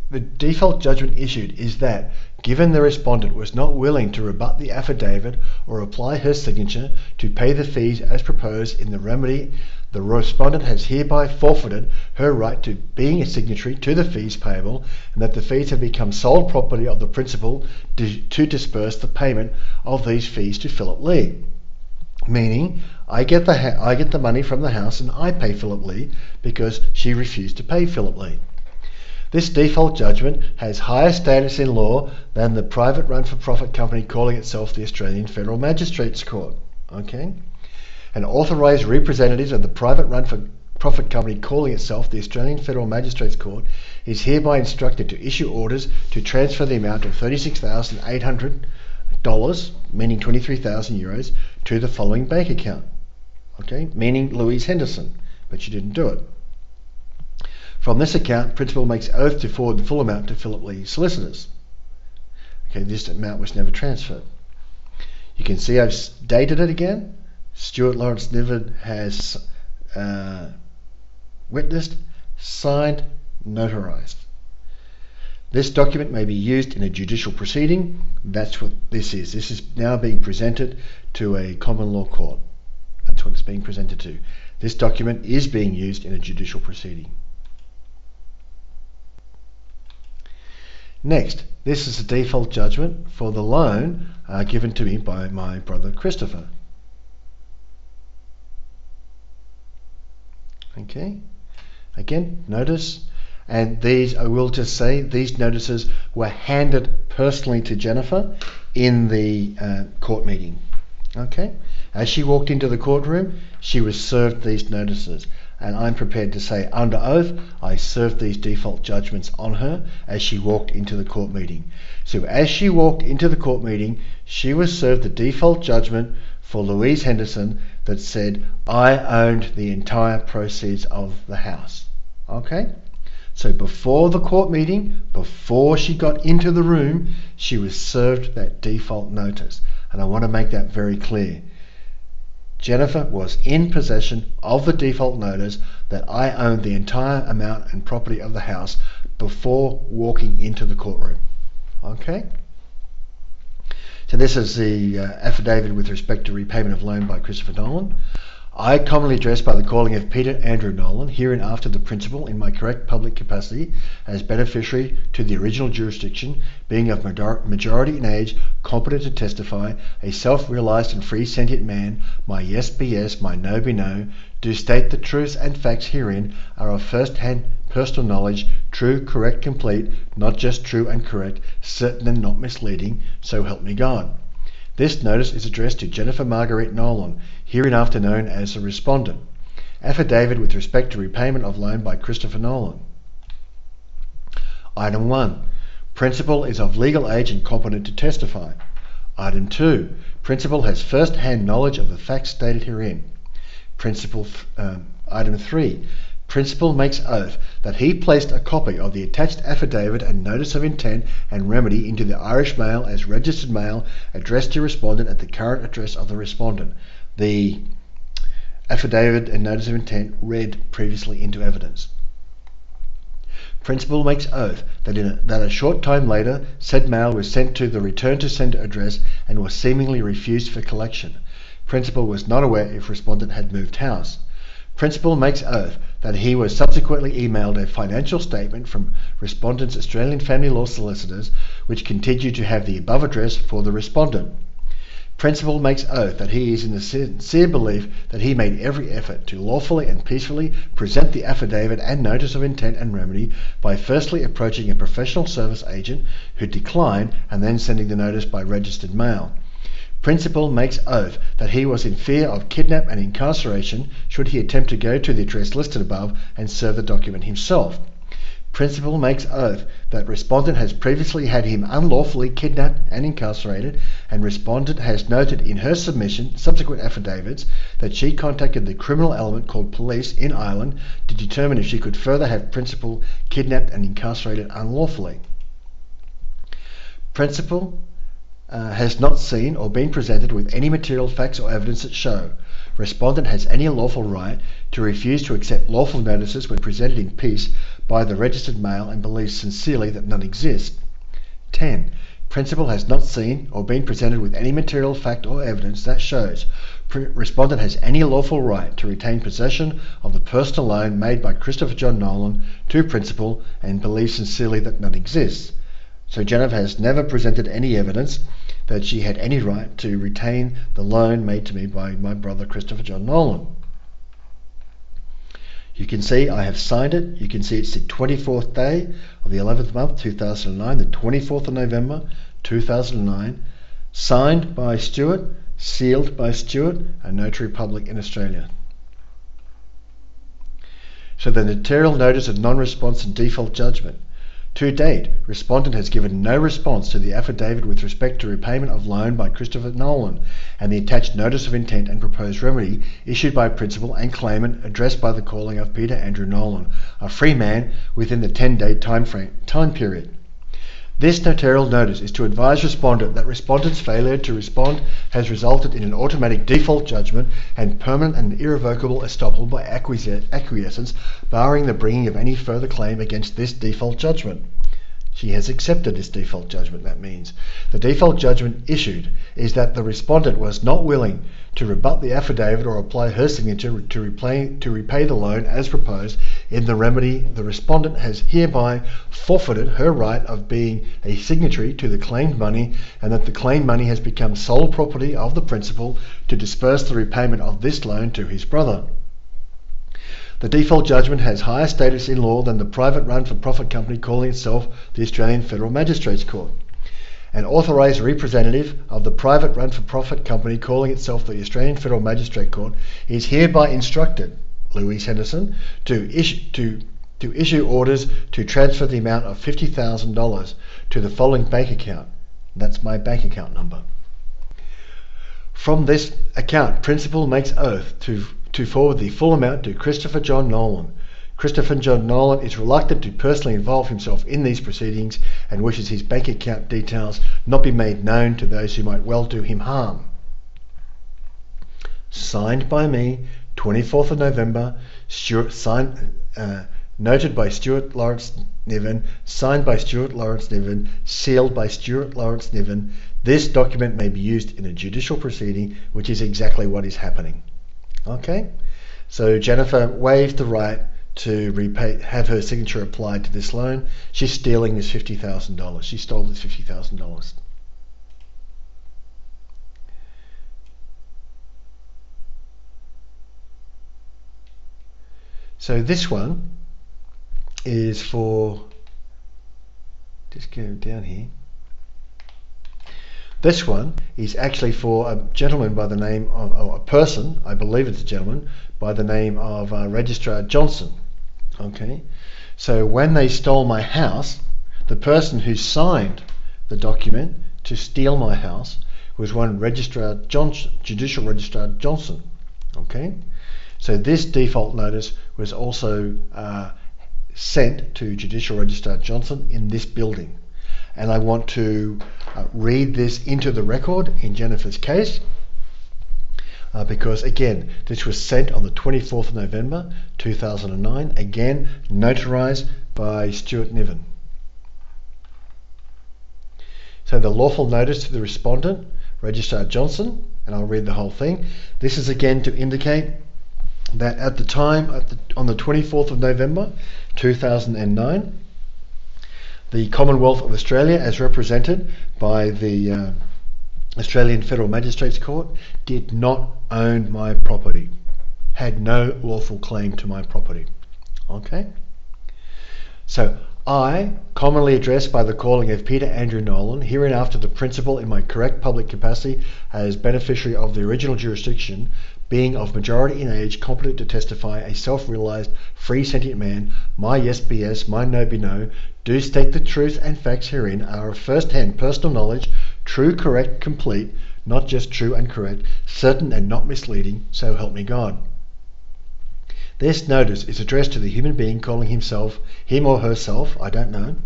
The default judgment issued is that given the respondent was not willing to rebut the affidavit or apply her signature to pay the fees as proposed in the remedy, the respondent has hereby forfeited her right to being a signatory to the fees payable, and that the fees have become sole property of the principal to disperse the payment of these fees to Philip Lee. Meaning, I get the money from the house and I pay Philip Lee because she refused to pay Philip Lee. This default judgment has higher status in law than the private run-for-profit company calling itself the Australian Federal Magistrates Court. Okay? And authorised representatives of the private run-for-profit company calling itself the Australian Federal Magistrates Court is hereby instructed to issue orders to transfer the amount of $36,800, meaning 23,000 euros, to the following bank account. Okay? Meaning Louise Henderson, but she didn't do it. From this account, principal makes oath to forward the full amount to Philip Lee's solicitors. Okay, this amount was never transferred. You can see I've dated it again. Stuart Lawrence Niven has witnessed, signed, notarized. This document may be used in a judicial proceeding. That's what this is. This is now being presented to a common law court. That's what it's being presented to. This document is being used in a judicial proceeding. Next, this is a default judgment for the loan given to me by my brother Christopher. Okay, again, notice, and these, I will just say, these notices were handed personally to Jennifer in the court meeting. Okay, as she walked into the courtroom, she was served these notices. And I'm prepared to say under oath, I served these default judgments on her as she walked into the court meeting. So as she walked into the court meeting, she was served the default judgment for Louise Henderson that said, I owned the entire proceeds of the house. Okay? So before the court meeting, before she got into the room, she was served that default notice. And I want to make that very clear. Jennifer was in possession of the default notice that I owned the entire amount and property of the house before walking into the courtroom. Okay? So this is the affidavit with respect to repayment of loan by Christopher Nolan. I, commonly addressed by the calling of Peter Andrew Nolan, hereinafter the principal in my correct public capacity as beneficiary to the original jurisdiction, being of majority in age, competent to testify, a self-realized and free sentient man, my yes be yes, my no be no, do state the truths and facts herein are of first-hand personal knowledge, true, correct, complete, not just true and correct, certain and not misleading, so help me God. This notice is addressed to Jennifer Marguerite Nolan, hereinafter known as the respondent. Affidavit with respect to repayment of loan by Christopher Nolan. Item 1. Principal is of legal age and competent to testify. Item 2. Principal has first-hand knowledge of the facts stated herein. Item 3. Principal makes oath that he placed a copy of the attached affidavit and notice of intent and remedy into the Irish mail as registered mail addressed to respondent at the current address of the respondent. The affidavit and notice of intent read previously into evidence. Principal makes oath that a short time later said mail was sent to the return to sender address and was seemingly refused for collection. Principal was not aware if respondent had moved house. Principal makes oath that he was subsequently emailed a financial statement from respondent's Australian Family Law solicitors which continued to have the above address for the respondent. Principal makes oath that he is in the sincere belief that he made every effort to lawfully and peacefully present the affidavit and notice of intent and remedy by firstly approaching a professional service agent who declined and then sending the notice by registered mail. Principal makes oath that he was in fear of kidnap and incarceration should he attempt to go to the address listed above and serve the document himself. Principal makes oath that respondent has previously had him unlawfully kidnapped and incarcerated, and respondent has noted in her subsequent affidavits that she contacted the criminal element called police in Ireland to determine if she could further have principal kidnapped and incarcerated unlawfully. Principal has not seen or been presented with any material facts or evidence that show respondent has any lawful right to refuse to accept lawful notices when presented in peace by the registered mail and believes sincerely that none exist. 10. Principal has not seen or been presented with any material fact or evidence that shows respondent has any lawful right to retain possession of the personal loan made by Christopher John Nolan to principal and believes sincerely that none exists. So Jennifer has never presented any evidence that she had any right to retain the loan made to me by my brother Christopher John Nolan. You can see I have signed it. You can see it's the 24th day of the 11th month 2009, the 24th of November 2009, signed by Stuart, sealed by Stuart, a notary public in Australia. So the notarial notice of non-response and default judgment. To date, respondent has given no response to the affidavit with respect to repayment of loan by Christopher Nolan and the attached notice of intent and proposed remedy issued by principal and claimant addressed by the calling of Peter Andrew Nolan, a free man within the 10-day time period. This notarial notice is to advise respondent that respondent's failure to respond has resulted in an automatic default judgment and permanent and irrevocable estoppel by acquiescence, barring the bringing of any further claim against this default judgment. She has accepted this default judgment, that means. The default judgment issued is that the respondent was not willing to rebut the affidavit or apply her signature to repay the loan as proposed in the remedy. The respondent has hereby forfeited her right of being a signatory to the claimed money, and that the claimed money has become sole property of the principal to disperse the repayment of this loan to his brother. The default judgment has higher status in law than the private run-for-profit company calling itself the Australian Federal Magistrates Court. An authorised representative of the private run-for-profit company calling itself the Australian Federal Magistrate Court is hereby instructed, Louise Henderson, to issue orders to transfer the amount of $50,000 to the following bank account. That's my bank account number. From this account, principal makes oath to forward the full amount to Christopher John Nolan. Christopher John Nolan is reluctant to personally involve himself in these proceedings and wishes his bank account details not be made known to those who might well do him harm. Signed by me, 24th of November, noted by Stuart Lawrence Niven, signed by Stuart Lawrence Niven, sealed by Stuart Lawrence Niven. This document may be used in a judicial proceeding, which is exactly what is happening. Okay, so Jennifer waived the right to have her signature applied to this loan. She's stealing this $50,000. She stole this $50,000. So this one is for, just go down here. This one is actually for a gentleman by the name of, or a person, I believe it's a gentleman, by the name of Registrar Johnson. Okay, so when they stole my house, the person who signed the document to steal my house was one Registrar Johnson, Judicial Registrar Johnson. Okay, so this default notice was also sent to Judicial Registrar Johnson in this building. And I want to read this into the record in Jennifer's case because, again, this was sent on the 24th of November 2009, again notarized by Stuart Niven. So the lawful notice to the respondent, Registrar Johnson, and I'll read the whole thing. This is again to indicate that at the time, on the 24th of November 2009, the Commonwealth of Australia, as represented by the Australian Federal Magistrates Court, did not own my property, had no lawful claim to my property. Okay? So I, commonly addressed by the calling of Peter Andrew Nolan, hereinafter the principal in my correct public capacity as beneficiary of the original jurisdiction, being of majority in age, competent to testify, a self-realised, free sentient man, my yes be yes, my no be no, do state the truth and facts herein are of first-hand personal knowledge, true, correct, complete, not just true and correct, certain and not misleading, so help me God. This notice is addressed to the human being calling himself, him or herself, I don't know,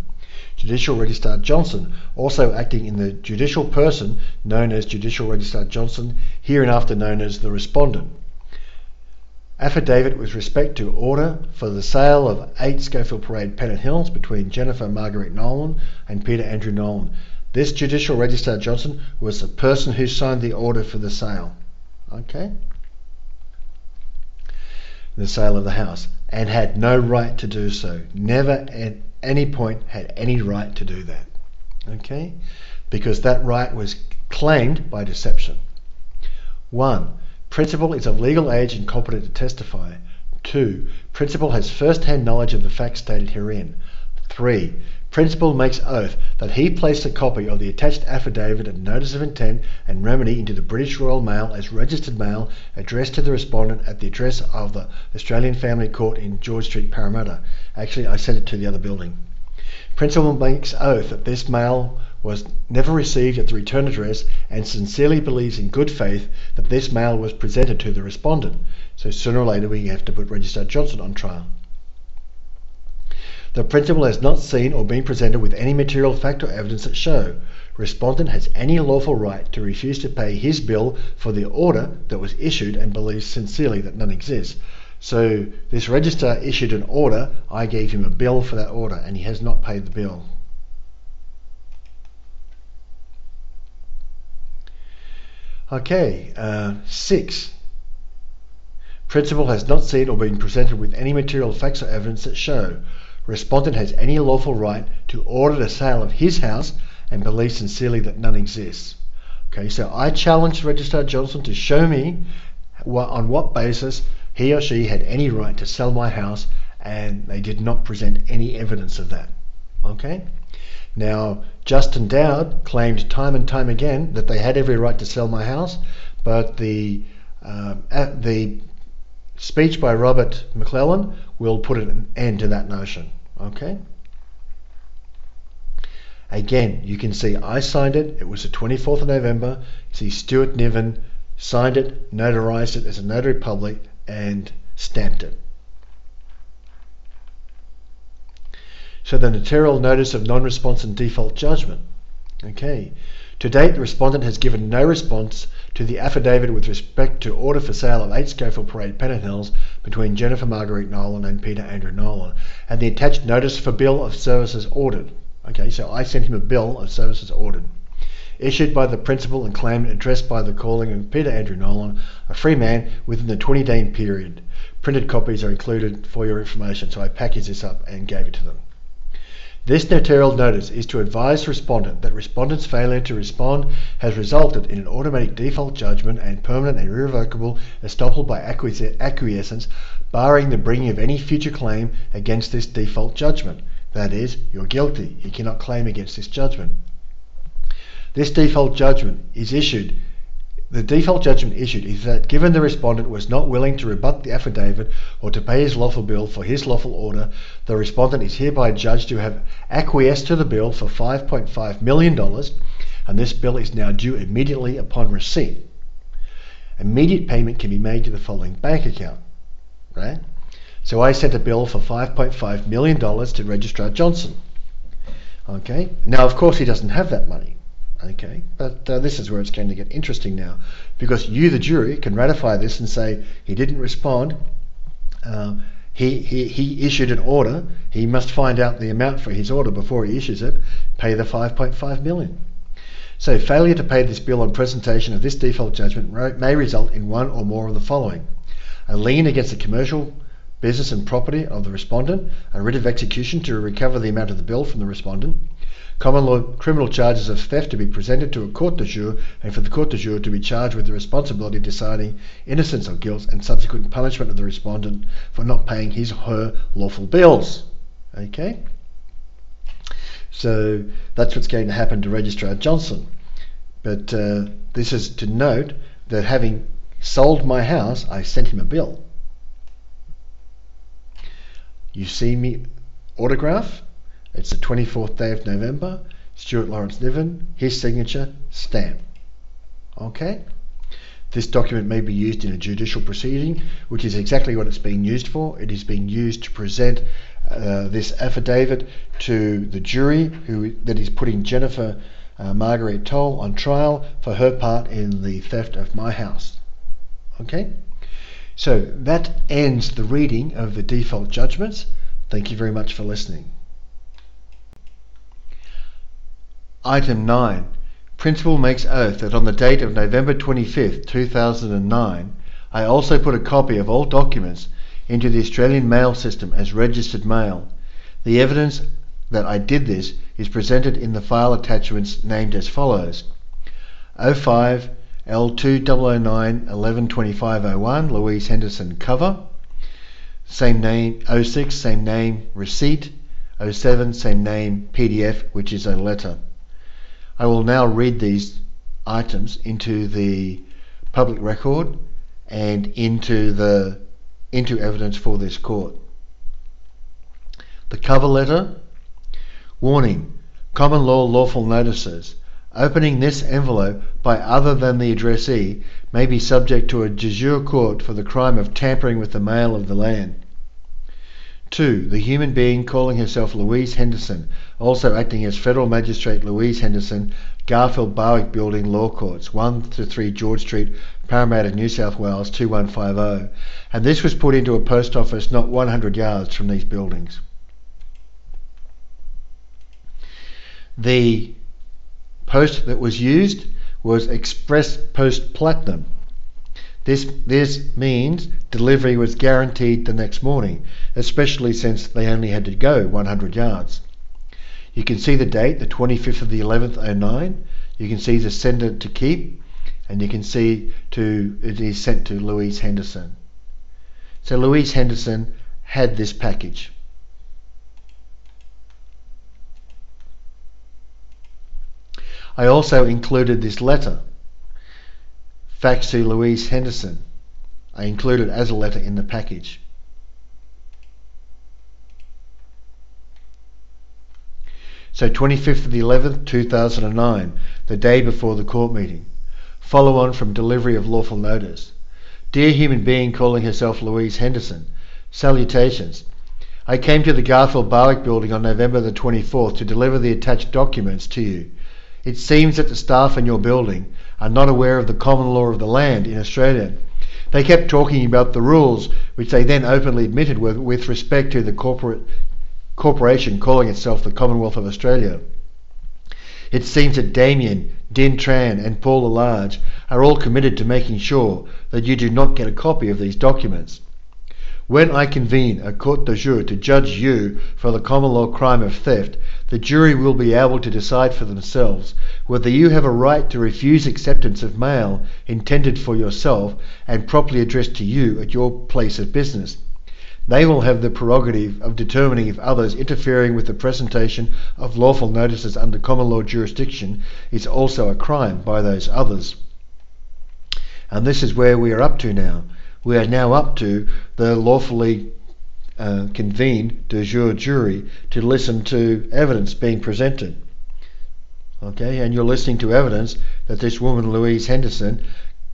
Judicial Registrar Johnson, also acting in the judicial person known as Judicial Registrar Johnson, hereinafter known as the respondent. Affidavit with respect to order for the sale of 8 Schofield Parade, Pennant Hills, between Jennifer Marguerite Nolan and Peter Andrew Nolan. This Judicial Registrar Johnson was the person who signed the order for the sale. Okay? The sale of the house, and had no right to do so. Never at any point had any right to do that. Okay? Because that right was claimed by deception. 1. Principal is of legal age and competent to testify. 2. Principal has first-hand knowledge of the facts stated herein. 3. Principal makes oath that he placed a copy of the attached affidavit and notice of intent and remedy into the British Royal Mail as registered mail addressed to the respondent at the address of the Australian Family Court in George Street, Parramatta. Actually, I sent it to the other building. Principal makes oath that this mail was never received at the return address and sincerely believes in good faith that this mail was presented to the respondent. So sooner or later we have to put Registrar Johnson on trial. The principal has not seen or been presented with any material fact or evidence that show respondent has any lawful right to refuse to pay his bill for the order that was issued and believes sincerely that none exists. So this registrar issued an order, I gave him a bill for that order, and he has not paid the bill. Okay, 6. Principal has not seen or been presented with any material facts or evidence that show respondent has any lawful right to order the sale of his house and believes sincerely that none exists. Okay, so I challenged Registrar Johnson to show me on what basis he or she had any right to sell my house, and they did not present any evidence of that. Okay? Now, Justin Dowd claimed time and time again that they had every right to sell my house, but the speech by Robert McClellan will put an end to that notion. Okay? Again, you can see I signed it. It was the 24th of November. You see Stuart Niven signed it, notarized it as a notary public, and stamped it. So the notarial notice of non-response and default judgment. Okay. To date, the respondent has given no response to the affidavit with respect to order for sale of 8 Schofield Parade, Pennant Hills, between Jennifer Marguerite Nolan and Peter Andrew Nolan, and the attached notice for bill of services ordered. Okay, so I sent him a bill of services ordered. issued by the principal and claimant, addressed by the calling of Peter Andrew Nolan, a free man, within the 20-day period. Printed copies are included for your information, so I packaged this up and gave it to them. This notarial notice is to advise respondent that respondent's failure to respond has resulted in an automatic default judgment and permanent and irrevocable estoppel by acquiescence, barring the bringing of any future claim against this default judgment. That is, you're guilty. You cannot claim against this judgment. This default judgment is issued. The default judgment issued is that given the respondent was not willing to rebut the affidavit or to pay his lawful bill for his lawful order, the respondent is hereby judged to have acquiesced to the bill for $5.5 million, and this bill is now due immediately upon receipt. Immediate payment can be made to the following bank account, right? So I sent a bill for $5.5 million to Registrar Johnson. Okay, now of course he doesn't have that money. Okay, but this is where it's going to get interesting now, because you, the jury, can ratify this and say he didn't respond. He issued an order. He must find out the amount for his order before he issues it. Pay the $5.5 million. So failure to pay this bill on presentation of this default judgment may result in one or more of the following: a lien against the commercial, business and property of the respondent, a writ of execution to recover the amount of the bill from the respondent, common law criminal charges of theft to be presented to a court de jure, and for the court de jure to be charged with the responsibility of deciding innocence or guilt and subsequent punishment of the respondent for not paying his or her lawful bills. Okay? So that's what's going to happen to Registrar Johnson. But this is to note that having sold my house, I sent him a bill. You see me autograph. It's the 24th day of November, Stuart Lawrence Niven, his signature, stamp. Okay? This document may be used in a judicial proceeding, which is exactly what it's being used for. It is being used to present this affidavit to the jury that is putting Jennifer Margaret Toll on trial for her part in the theft of my house. Okay? So that ends the reading of the default judgments. Thank you very much for listening. Item 9. Principal makes oath that on the date of November 25th, 2009, I also put a copy of all documents into the Australian mail system as registered mail. The evidence that I did this is presented in the file attachments named as follows: 05 L2009 112501 Louise Henderson cover, same name, 06 same name receipt, 07 same name PDF, which is a letter. I will now read these items into the public record and into evidence for this court. The cover letter. Warning: common law lawful notices. Opening this envelope by other than the addressee may be subject to a de jure court for the crime of tampering with the mail of the land. 2. The human being calling herself Louise Henderson, also acting as Federal Magistrate Louise Henderson, Garfield Barwick Building Law Courts, 1 to 3 George Street, Parramatta, New South Wales 2150, and this was put into a post office not 100 yards from these buildings. The post that was used was Express Post Platinum. This means delivery was guaranteed the next morning, especially since they only had to go 100 yards. You can see the date, the 25th of the 11th, 09. You can see the sender to keep, and you can see it is sent to Louise Henderson. So Louise Henderson had this package. I also included this letter, faxed to Louise Henderson. I included as a letter in the package. So 25th of the 11th, 2009, the day before the court meeting. Follow on from delivery of lawful notice. Dear human being calling herself Louise Henderson, salutations. I came to the Garfield Barwick Building on November the 24th to deliver the attached documents to you. It seems that the staff in your building are not aware of the common law of the land in Australia. They kept talking about the rules, which they then openly admitted with respect to the corporation calling itself the Commonwealth of Australia. It seems that Damien, Din Tran and Paul Large are all committed to making sure that you do not get a copy of these documents. When I convene a court de jure to judge you for the common law crime of theft, the jury will be able to decide for themselves whether you have a right to refuse acceptance of mail intended for yourself and properly addressed to you at your place of business. They will have the prerogative of determining if others interfering with the presentation of lawful notices under common law jurisdiction is also a crime by those others. And this is where we are up to now. We are now up to the lawfully convened de jure jury to listen to evidence being presented. Okay, and you're listening to evidence that this woman, Louise Henderson,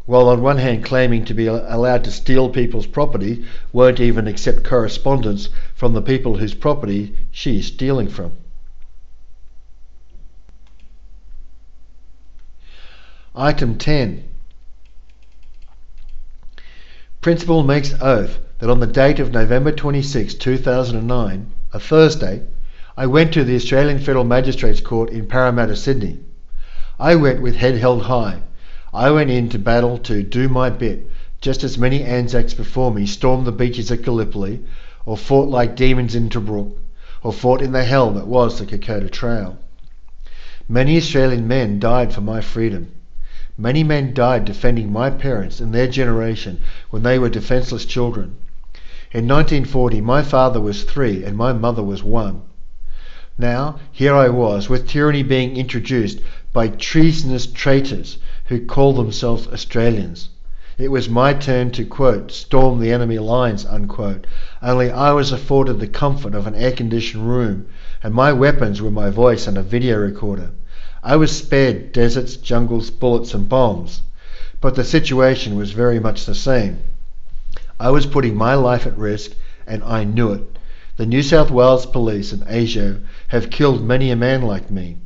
while on one hand claiming to be allowed to steal people's property, won't even accept correspondence from the people whose property she is stealing from. Item 10. Principal makes oath that on the date of November 26, 2009, a Thursday, I went to the Australian Federal Magistrates Court in Parramatta, Sydney. I went with head held high. I went in to battle to do my bit, just as many Anzacs before me stormed the beaches at Gallipoli, or fought like demons in Tobruk, or fought in the hell that was the Kokoda Trail. Many Australian men died for my freedom. Many men died defending my parents and their generation when they were defenceless children. In 1940, my father was 3 and my mother was 1. Now, here I was, with tyranny being introduced by treasonous traitors who call themselves Australians. It was my turn to, quote, storm the enemy lines, unquote, only I was afforded the comfort of an air-conditioned room, and my weapons were my voice and a video recorder. I was spared deserts, jungles, bullets and bombs, but the situation was very much the same. I was putting my life at risk, and I knew it. The New South Wales Police and ASIO have killed many a man like me.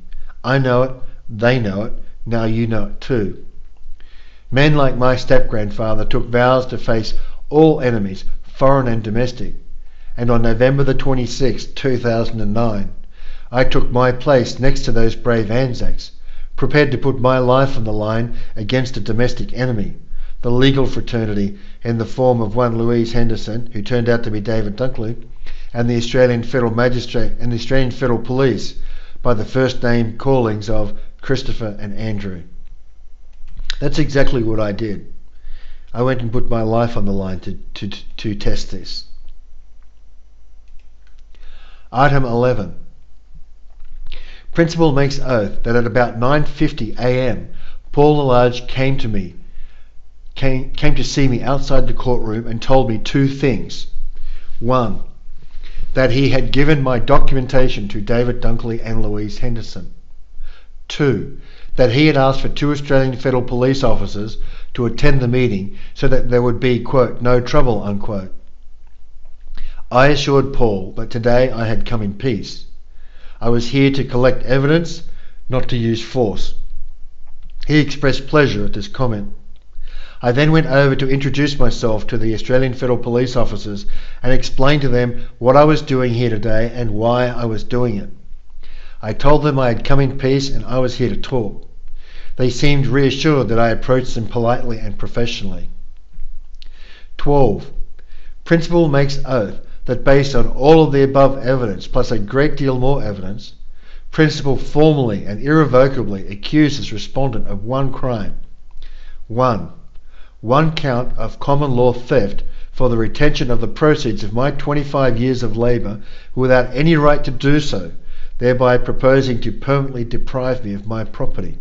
I know it, they know it, now you know it too. Men like my step-grandfather took vows to face all enemies, foreign and domestic, and on November the 26th, 2009, I took my place next to those brave Anzacs, prepared to put my life on the line against a domestic enemy, the legal fraternity in the form of one Louise Henderson, who turned out to be David Dunkley, and the Australian Federal Magistrate and the Australian Federal Police by the first name callings of Christopher and Andrew. That's exactly what I did. I went and put my life on the line to test this. Item 11. Principal makes oath that at about 9:50 a.m. Paul Large came to see me outside the courtroom and told me 2 things. 1. That he had given my documentation to David Dunkley and Louise Henderson. 2. That he had asked for 2 Australian Federal Police officers to attend the meeting so that there would be, quote, no trouble, unquote. I assured Paul that today I had come in peace. I was here to collect evidence, not to use force. He expressed pleasure at this comment. I then went over to introduce myself to the Australian Federal Police officers and explained to them what I was doing here today and why I was doing it. I told them I had come in peace and I was here to talk. They seemed reassured that I approached them politely and professionally. 12. Principal makes oath that based on all of the above evidence, plus a great deal more evidence, Principal formally and irrevocably accuses respondent of 1 crime. 1. 1 count of common law theft for the retention of the proceeds of my 25 years of labour without any right to do so, thereby proposing to permanently deprive me of my property.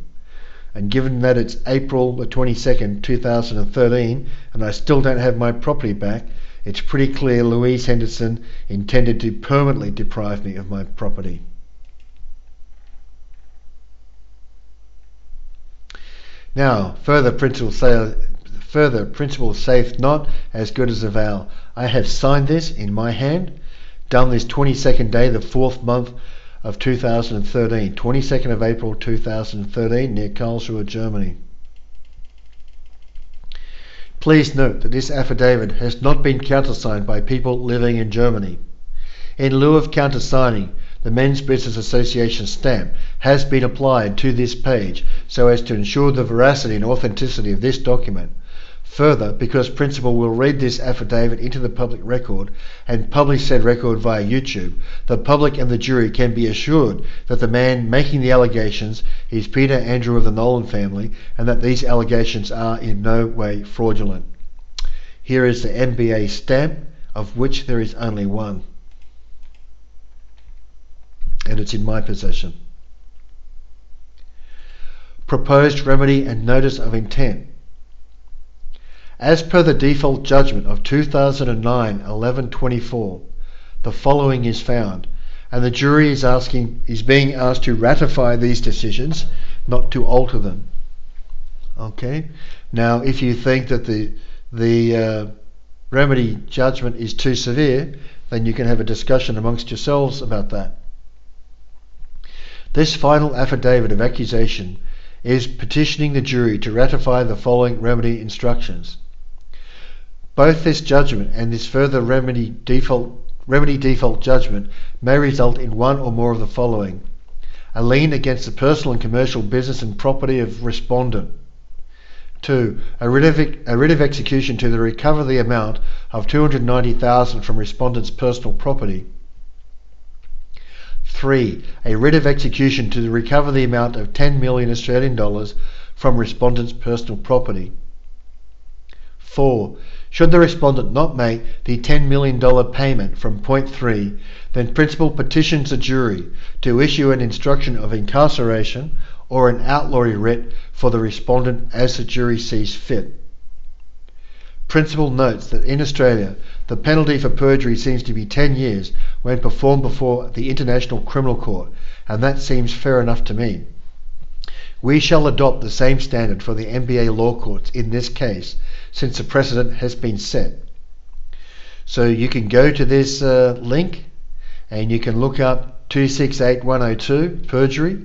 And given that it's April the 22nd, 2013, and I still don't have my property back, it's pretty clear Louise Henderson intended to permanently deprive me of my property. Now, further principle saith not as good as a vow. I have signed this in my hand, done this 22nd day, the 4th month of 2013, 22nd of April 2013, near Karlsruhe, Germany. Please note that this affidavit has not been countersigned by people living in Germany. In lieu of countersigning, the Men's Business Association stamp has been applied to this page so as to ensure the veracity and authenticity of this document. Further, because principal will read this affidavit into the public record and publish said record via YouTube, the public and the jury can be assured that the man making the allegations is Peter Andrew of the Nolan family and that these allegations are in no way fraudulent. Here is the MBA stamp, of which there is only one, and it's in my possession. Proposed remedy and notice of intent. As per the default judgment of 2009-11-24, the following is found, and the jury is being asked to ratify these decisions, not to alter them. Okay. Now, if you think that the remedy judgment is too severe, then you can have a discussion amongst yourselves about that. This final affidavit of accusation is petitioning the jury to ratify the following remedy instructions. Both this judgment and this further remedy default judgment may result in one or more of the following: a lien against the personal and commercial business and property of respondent. 2. A writ of execution to recover the amount of $290,000 from respondent's personal property. 3. A writ of execution to recover the amount of 10 million Australian dollars from respondent's personal property. 4. Should the respondent not make the $10 million payment from point 3, then principal petitions the jury to issue an instruction of incarceration or an outlawry writ for the respondent as the jury sees fit. Principal notes that in Australia, the penalty for perjury seems to be 10 years when performed before the International Criminal Court, and that seems fair enough to me. We shall adopt the same standard for the MBA law courts in this case, since the precedent has been set. So you can go to this link and you can look up 268102, perjury.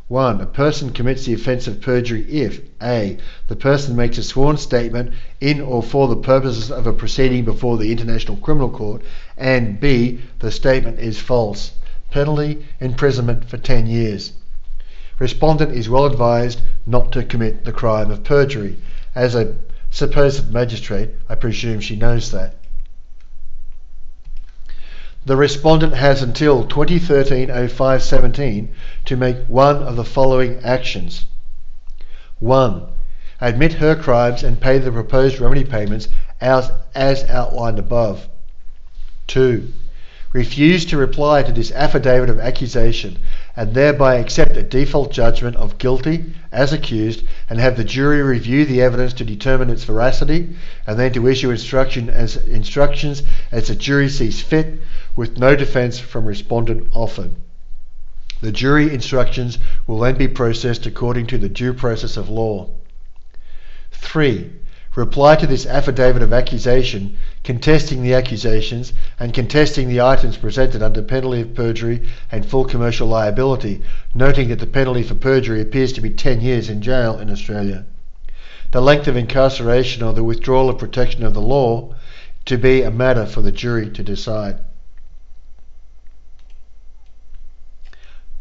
1. A person commits the offence of perjury if A. The person makes a sworn statement in or for the purposes of a proceeding before the International Criminal Court, and B. The statement is false. Penalty, imprisonment for 10 years. Respondent is well advised not to commit the crime of perjury. As a supposed magistrate, I presume she knows that. The respondent has until 2013-05-17 to make one of the following actions. 1. Admit her crimes and pay the proposed remedy payments as outlined above. 2. Refuse to reply to this affidavit of accusation and thereby accept a default judgment of guilty as accused and have the jury review the evidence to determine its veracity and then to issue instructions as the jury sees fit with no defence from respondent offered. The jury instructions will then be processed according to the due process of law. 3. Reply to this affidavit of accusation, contesting the accusations and contesting the items presented under penalty of perjury and full commercial liability, noting that the penalty for perjury appears to be 10 years in jail in Australia. The length of incarceration or the withdrawal of protection of the law to be a matter for the jury to decide.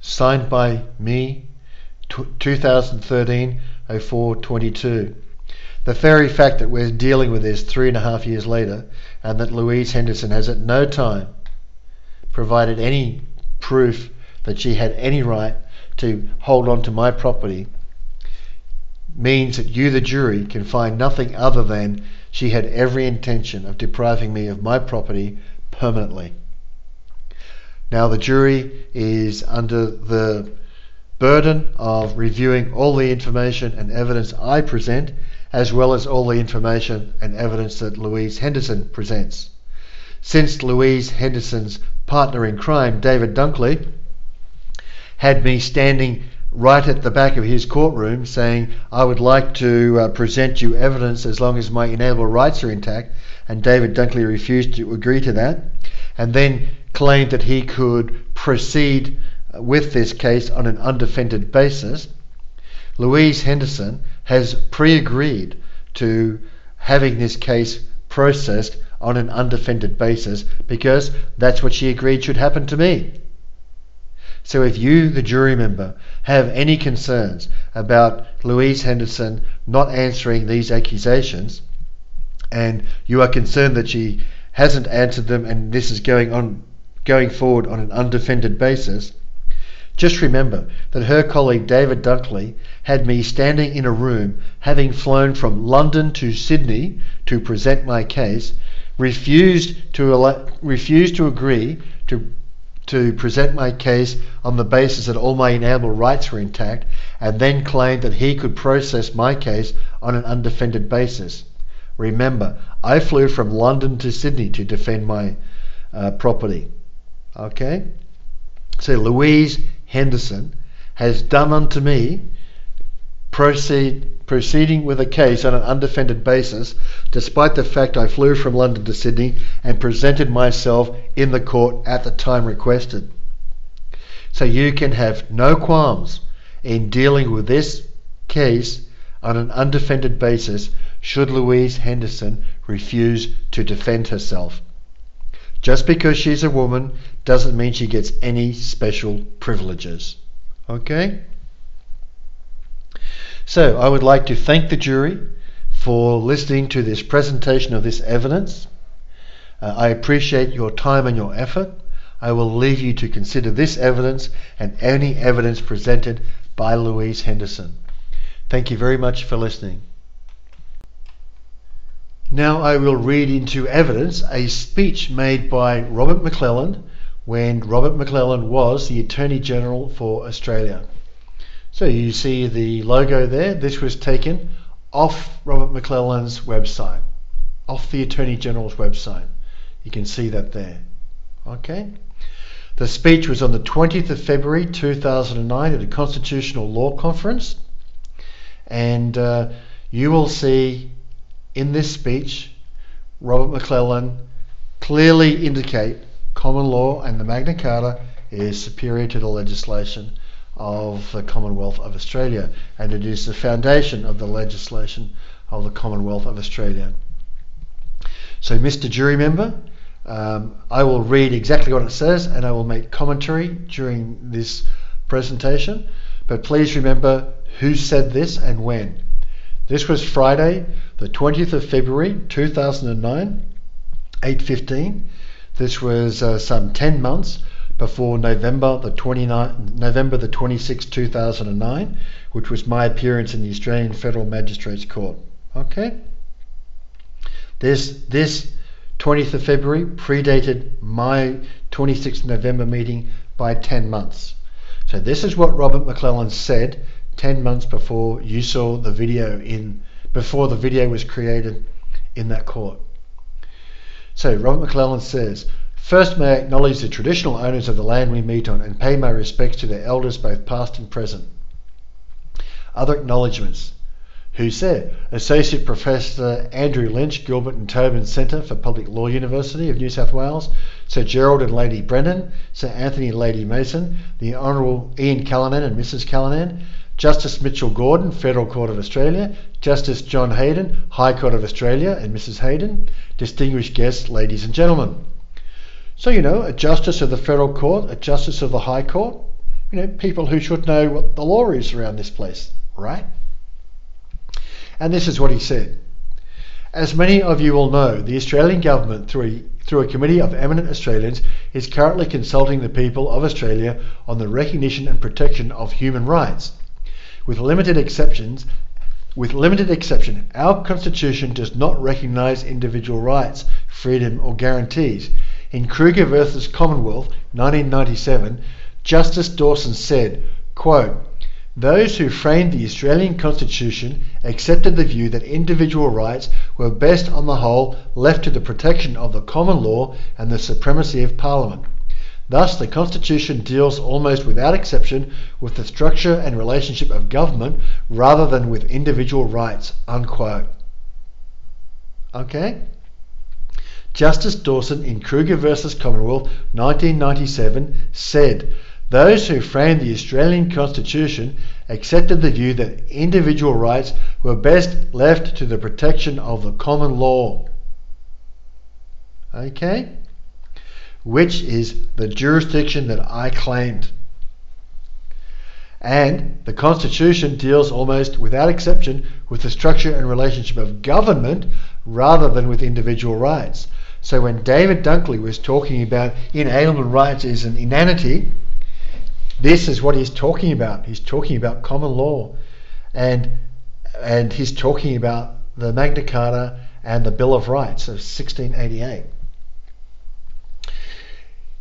Signed by me, 2013-04-22. The very fact that we're dealing with this 3.5 years later and that Louise Henderson has at no time provided any proof that she had any right to hold on to my property means that you, the jury, can find nothing other than she had every intention of depriving me of my property permanently. Now the jury is under the burden of reviewing all the information and evidence I present, as well as all the information and evidence that Louise Henderson presents. Since Louise Henderson's partner in crime, David Dunkley, had me standing right at the back of his courtroom saying, I would like to present you evidence as long as my inalienable rights are intact, and David Dunkley refused to agree to that, and then claimed that he could proceed with this case on an undefended basis, Louise Henderson has pre-agreed to having this case processed on an undefended basis because that's what she agreed should happen to me. So if you, the jury member, have any concerns about Louise Henderson not answering these accusations, and you are concerned that she hasn't answered them and this is going forward on an undefended basis, just remember that her colleague David Dunkley had me standing in a room, having flown from London to Sydney to present my case, refused to agree to present my case on the basis that all my inalienable rights were intact, and then claimed that he could process my case on an undefended basis. Remember, I flew from London to Sydney to defend my property. Okay? So Louise Henderson has done unto me proceeding with a case on an undefended basis, despite the fact I flew from London to Sydney and presented myself in the court at the time requested. So you can have no qualms in dealing with this case on an undefended basis should Louise Henderson refuse to defend herself. Just because she's a woman doesn't mean she gets any special privileges. Okay? So I would like to thank the jury for listening to this presentation of this evidence. I appreciate your time and your effort. I will leave you to consider this evidence and any evidence presented by Louise Henderson. Thank you very much for listening. Now I will read into evidence a speech made by Robert McClelland when Robert McClelland was the Attorney General for Australia. So you see the logo there. This was taken off Robert McClelland's website, off the Attorney General's website. You can see that there. Okay. The speech was on the 20th of February 2009 at a Constitutional Law Conference, and you will see in this speech Robert McClelland clearly indicate common law and the Magna Carta is superior to the legislation of the Commonwealth of Australia, and it is the foundation of the legislation of the Commonwealth of Australia. So, Mr. Jury Member, I will read exactly what it says and I will make commentary during this presentation, but please remember who said this and when. This was Friday, the 20th of February 2009, 8:15. This was some 10 months before November the 26th, 2009, which was my appearance in the Australian Federal Magistrates Court. Okay? This 20th of February predated my 26th November meeting by 10 months. So this is what Robert McClelland said 10 months before you saw the video before the video was created in that court. So Robert McClelland says, "First may I acknowledge the traditional owners of the land we meet on and pay my respects to their elders both past and present." Other acknowledgements. Who said? Associate Professor Andrew Lynch, Gilbert and Tobin Centre for Public Law, University of New South Wales, Sir Gerald and Lady Brennan, Sir Anthony and Lady Mason, the Honourable Ian Callanan and Mrs Callanan, Justice Mitchell Gordon, Federal Court of Australia, Justice John Hayden, High Court of Australia and Mrs Hayden, distinguished guests, ladies and gentlemen. So, a Justice of the Federal Court, a Justice of the High Court, people who should know what the law is around this place, right? And this is what he said. As many of you will know, the Australian government, through a committee of eminent Australians, is currently consulting the people of Australia on the recognition and protection of human rights. With limited exception, our Constitution does not recognise individual rights, freedom or guarantees. In Kruger v. Commonwealth, 1997, Justice Dawson said, quote, "Those who framed the Australian Constitution accepted the view that individual rights were best on the whole left to the protection of the common law and the supremacy of Parliament. Thus, the Constitution deals almost without exception with the structure and relationship of government rather than with individual rights," unquote. Okay? Justice Dawson in Kruger v. Commonwealth, 1997, said, "Those who framed the Australian Constitution accepted the view that individual rights were best left to the protection of the common law." Okay? Which is the jurisdiction that I claimed. And the Constitution deals almost without exception with the structure and relationship of government rather than with individual rights. So when David Dunkley was talking about inalienable rights is an inanity, this is what he's talking about. He's talking about common law, and he's talking about the Magna Carta and the Bill of Rights of 1688.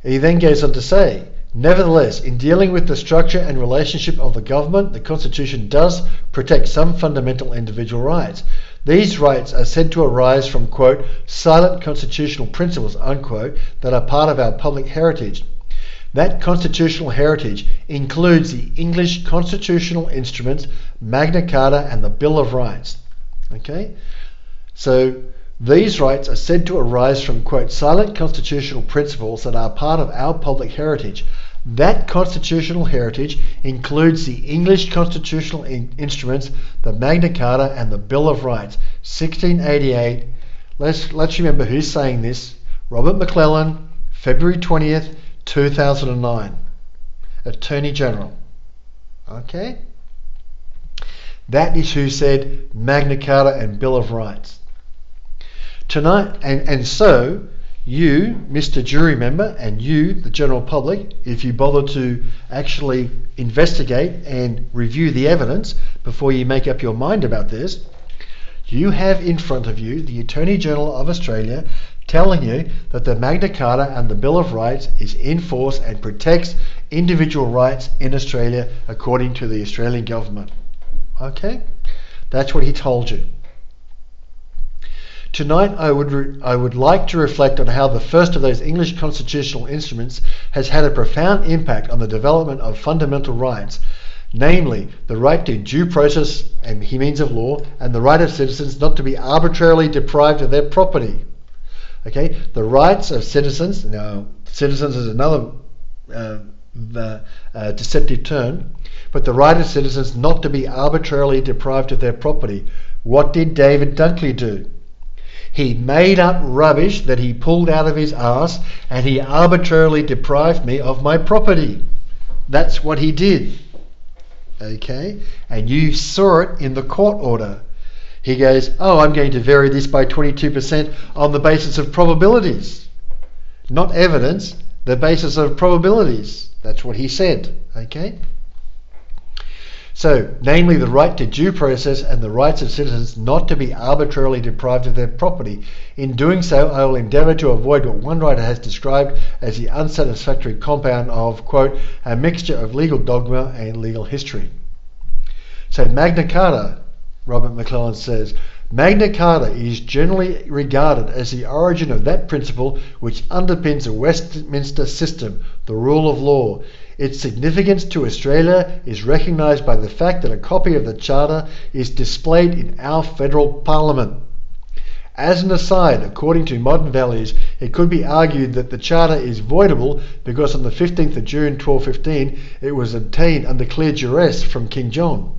He then goes on to say, nevertheless, in dealing with the structure and relationship of the government, the Constitution does protect some fundamental individual rights. These rights are said to arise from, quote, silent constitutional principles, unquote, that are part of our public heritage. That constitutional heritage includes the English constitutional instruments, Magna Carta and the Bill of Rights. Okay? So these rights are said to arise from, quote, silent constitutional principles that are part of our public heritage. That constitutional heritage includes the English constitutional instruments, the Magna Carta and the Bill of Rights, 1688. Let's remember who's saying this. Robert McClellan, February 20th, 2009. Attorney General. Okay? That is who said Magna Carta and Bill of Rights. Tonight, and so you, Mr. Jury Member, and you, the general public, if you bother to actually investigate and review the evidence before you make up your mind about this, you have in front of you the Attorney General of Australia telling you that the Magna Carta and the Bill of Rights is in force and protects individual rights in Australia according to the Australian government. Okay? That's what he told you. Tonight I would like to reflect on how the first of those English constitutional instruments has had a profound impact on the development of fundamental rights, namely the right to due process, and he means of law, and the right of citizens not to be arbitrarily deprived of their property. Okay, the rights of citizens, now citizens is another deceptive term, but the right of citizens not to be arbitrarily deprived of their property. What did David Dunkley do? He made up rubbish that he pulled out of his arse, and he arbitrarily deprived me of my property. That's what he did. Okay? And you saw it in the court order. He goes, oh, I'm going to vary this by 22% on the basis of probabilities. Not evidence, the basis of probabilities. That's what he said. Okay? So, namely the right to due process and the rights of citizens not to be arbitrarily deprived of their property. In doing so, I will endeavour to avoid what one writer has described as the unsatisfactory compound of, quote, a mixture of legal dogma and legal history. So Magna Carta, Robert McClellan says, Magna Carta is generally regarded as the origin of that principle which underpins the Westminster system, the rule of law. Its significance to Australia is recognised by the fact that a copy of the Charter is displayed in our federal parliament. As an aside, according to modern values, it could be argued that the Charter is voidable because on the 15th of June 1215 it was obtained under clear duress from King John.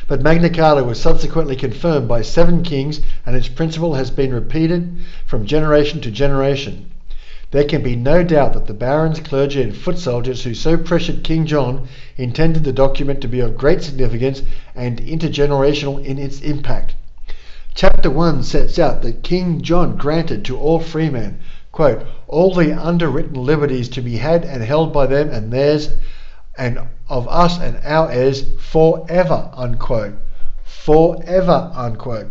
But Magna Carta was subsequently confirmed by 7 kings, and its principle has been repeated from generation to generation. There can be no doubt that the barons, clergy and foot soldiers who so pressured King John intended the document to be of great significance and intergenerational in its impact. Chapter 1 sets out that King John granted to all freemen, quote, all the underwritten liberties to be had and held by them and theirs and of us and our heirs forever, unquote. Forever, unquote.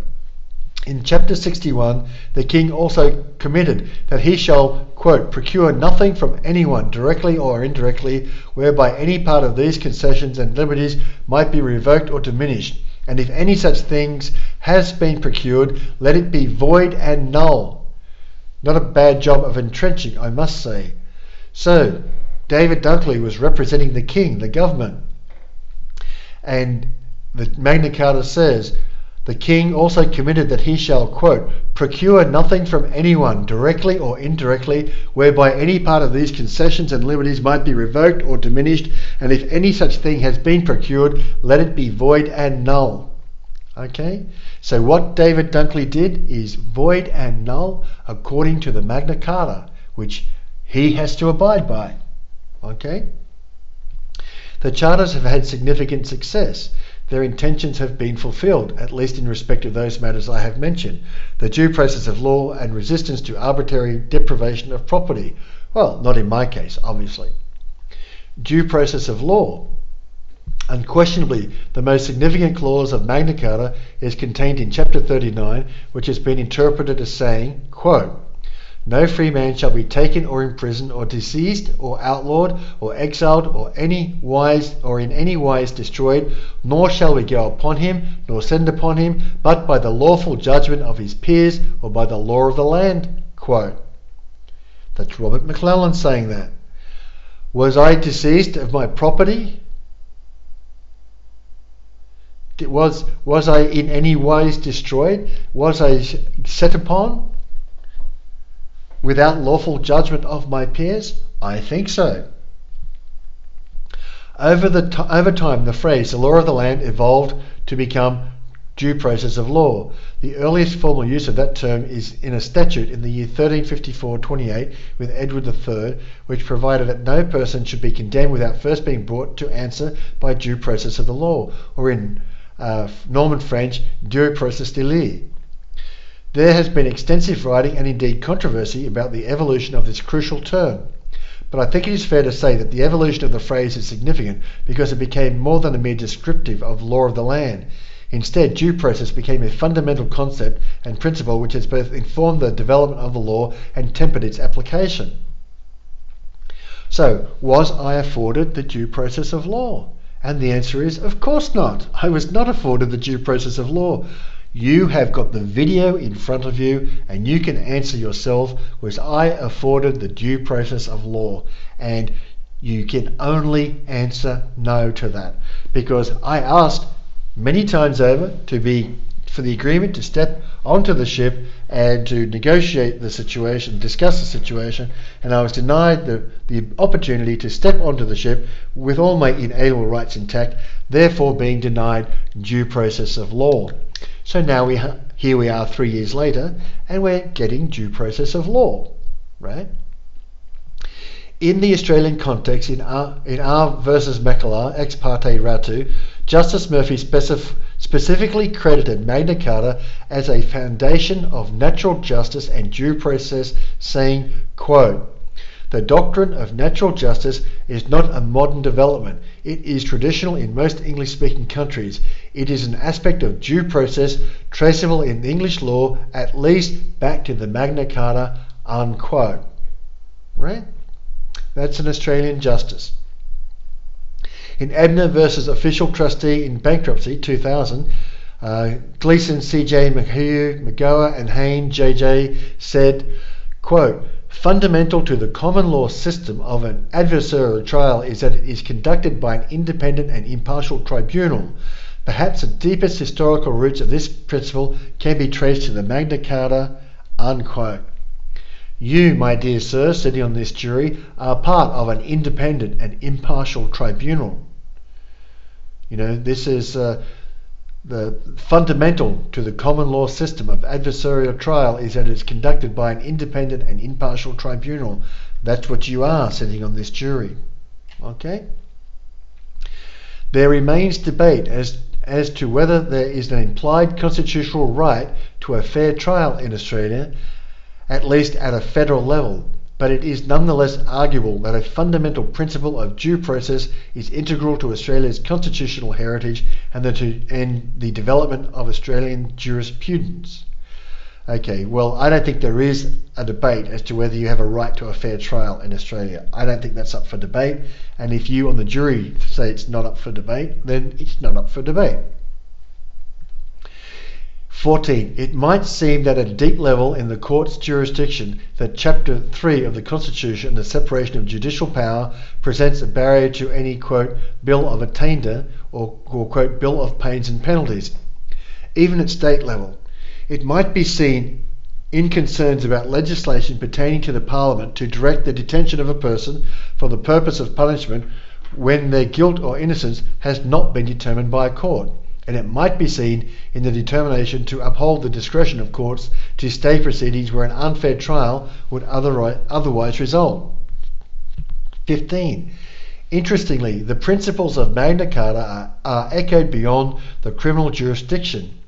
In chapter 61, the king also committed that he shall, quote, procure nothing from anyone, directly or indirectly, whereby any part of these concessions and liberties might be revoked or diminished. And if any such things has been procured, let it be void and null. Not a bad job of entrenching, I must say. So, David Dunkley was representing the king, the government. And the Magna Carta says, the king also committed that he shall, quote, procure nothing from anyone, directly or indirectly, whereby any part of these concessions and liberties might be revoked or diminished, and if any such thing has been procured, let it be void and null. Okay? So what David Dunkley did is void and null according to the Magna Carta, which he has to abide by. Okay? The charters have had significant success. Their intentions have been fulfilled, at least in respect of those matters I have mentioned, the due process of law and resistance to arbitrary deprivation of property. Well, not in my case, obviously. Due process of law. Unquestionably, the most significant clause of Magna Carta is contained in Chapter 39, which has been interpreted as saying, quote, "No free man shall be taken or imprisoned or diseased or outlawed or exiled or in any wise destroyed, nor shall we go upon him nor send upon him, but by the lawful judgment of his peers or by the law of the land." Quote. That's Robert McClellan saying that. Was I diseased of my property? Was I in any wise destroyed? Was I set upon without lawful judgment of my peers? I think so. Over time, the phrase "the law of the land" evolved to become due process of law. The earliest formal use of that term is in a statute in the year 1354-28 with Edward III, which provided that no person should be condemned without first being brought to answer by due process of the law, or in Norman French, due process de loi. There has been extensive writing and indeed controversy about the evolution of this crucial term. But I think it is fair to say that the evolution of the phrase is significant because it became more than a mere descriptive of law of the land. Instead, due process became a fundamental concept and principle which has both informed the development of the law and tempered its application. So, was I afforded the due process of law? And the answer is, of course not. I was not afforded the due process of law. You have got the video in front of you and you can answer yourself, was I afforded the due process of law? And you can only answer no to that, because I asked many times over for the agreement to step onto the ship and to negotiate the situation, discuss the situation, and I was denied the opportunity to step onto the ship with all my inalienable rights intact, therefore being denied due process of law. So now here we are 3 years later, and we're getting due process of law, right? In the Australian context, in R versus Mackellar, ex parte Ratu, Justice Murphy specifically credited Magna Carta as a foundation of natural justice and due process, saying, quote, "The doctrine of natural justice is not a modern development. It is traditional in most English-speaking countries. It is an aspect of due process traceable in English law, at least back to the Magna Carta," unquote. Right? That's an Australian justice. In Abner versus Official Trustee in Bankruptcy, 2000, Gleason, C.J., McGower, and Hain, J.J., said, quote, "Fundamental to the common law system of an adversarial trial is that it is conducted by an independent and impartial tribunal. Perhaps the deepest historical roots of this principle can be traced to the Magna Carta," unquote. You, my dear sir, sitting on this jury, are part of an independent and impartial tribunal. You know, this is the fundamental to the common law system of adversarial trial is that it's conducted by an independent and impartial tribunal. That's what you are sitting on this jury. Okay? There remains debate as to whether there is an implied constitutional right to a fair trial in Australia, at least at a federal level, but it is nonetheless arguable that a fundamental principle of due process is integral to Australia's constitutional heritage and the development of Australian jurisprudence. Okay, well, I don't think there is a debate as to whether you have a right to a fair trial in Australia. I don't think that's up for debate, and if you on the jury say it's not up for debate, then it's not up for debate. 14. It might seem that at a deep level in the court's jurisdiction that Chapter 3 of the Constitution, the separation of judicial power, presents a barrier to any, quote, bill of attainder or quote, bill of pains and penalties. Even at state level, it might be seen in concerns about legislation pertaining to the Parliament to direct the detention of a person for the purpose of punishment when their guilt or innocence has not been determined by a court. And it might be seen in the determination to uphold the discretion of courts to stay proceedings where an unfair trial would otherwise result. 15. Interestingly, the principles of Magna Carta are echoed beyond the criminal jurisdiction.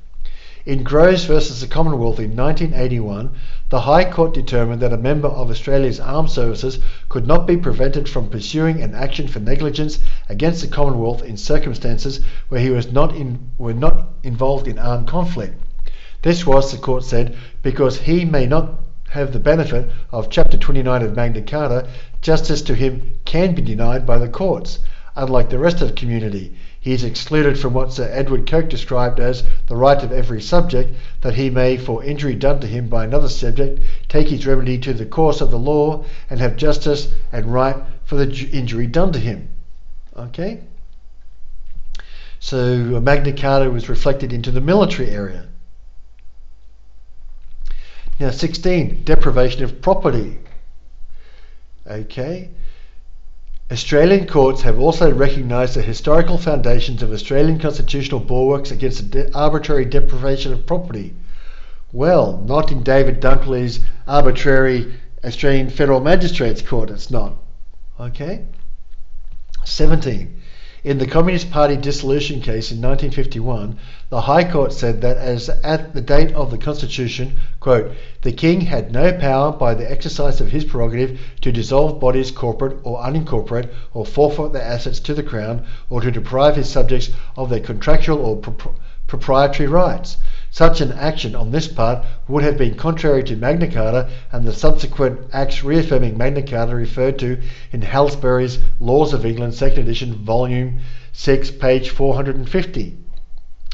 In Groves versus the Commonwealth in 1981, the High Court determined that a member of Australia's armed services could not be prevented from pursuing an action for negligence against the Commonwealth in circumstances where he was not involved in armed conflict. This was, the court said, because he may not have the benefit of Chapter 29 of Magna Carta. Justice to him can be denied by the courts. Unlike the rest of the community, he is excluded from what Sir Edward Coke described as the right of every subject, that he may, for injury done to him by another subject, take his remedy to the course of the law and have justice and right for the injury done to him. Okay? So Magna Carta was reflected into the military area. Now 16, deprivation of property. Okay. Australian courts have also recognised the historical foundations of Australian constitutional bulwarks against arbitrary deprivation of property. Well, not in David Dunkley's arbitrary Australian Federal Magistrates Court, it's not. Okay? 17. In the Communist Party dissolution case in 1951, the High Court said that as at the date of the Constitution, quote, the King had no power by the exercise of his prerogative to dissolve bodies corporate or unincorporate or forfeit their assets to the Crown or to deprive his subjects of their contractual or proprietary rights. Such an action on this part would have been contrary to Magna Carta and the subsequent acts reaffirming Magna Carta referred to in Halsbury's Laws of England, 2nd edition, volume 6, page 450.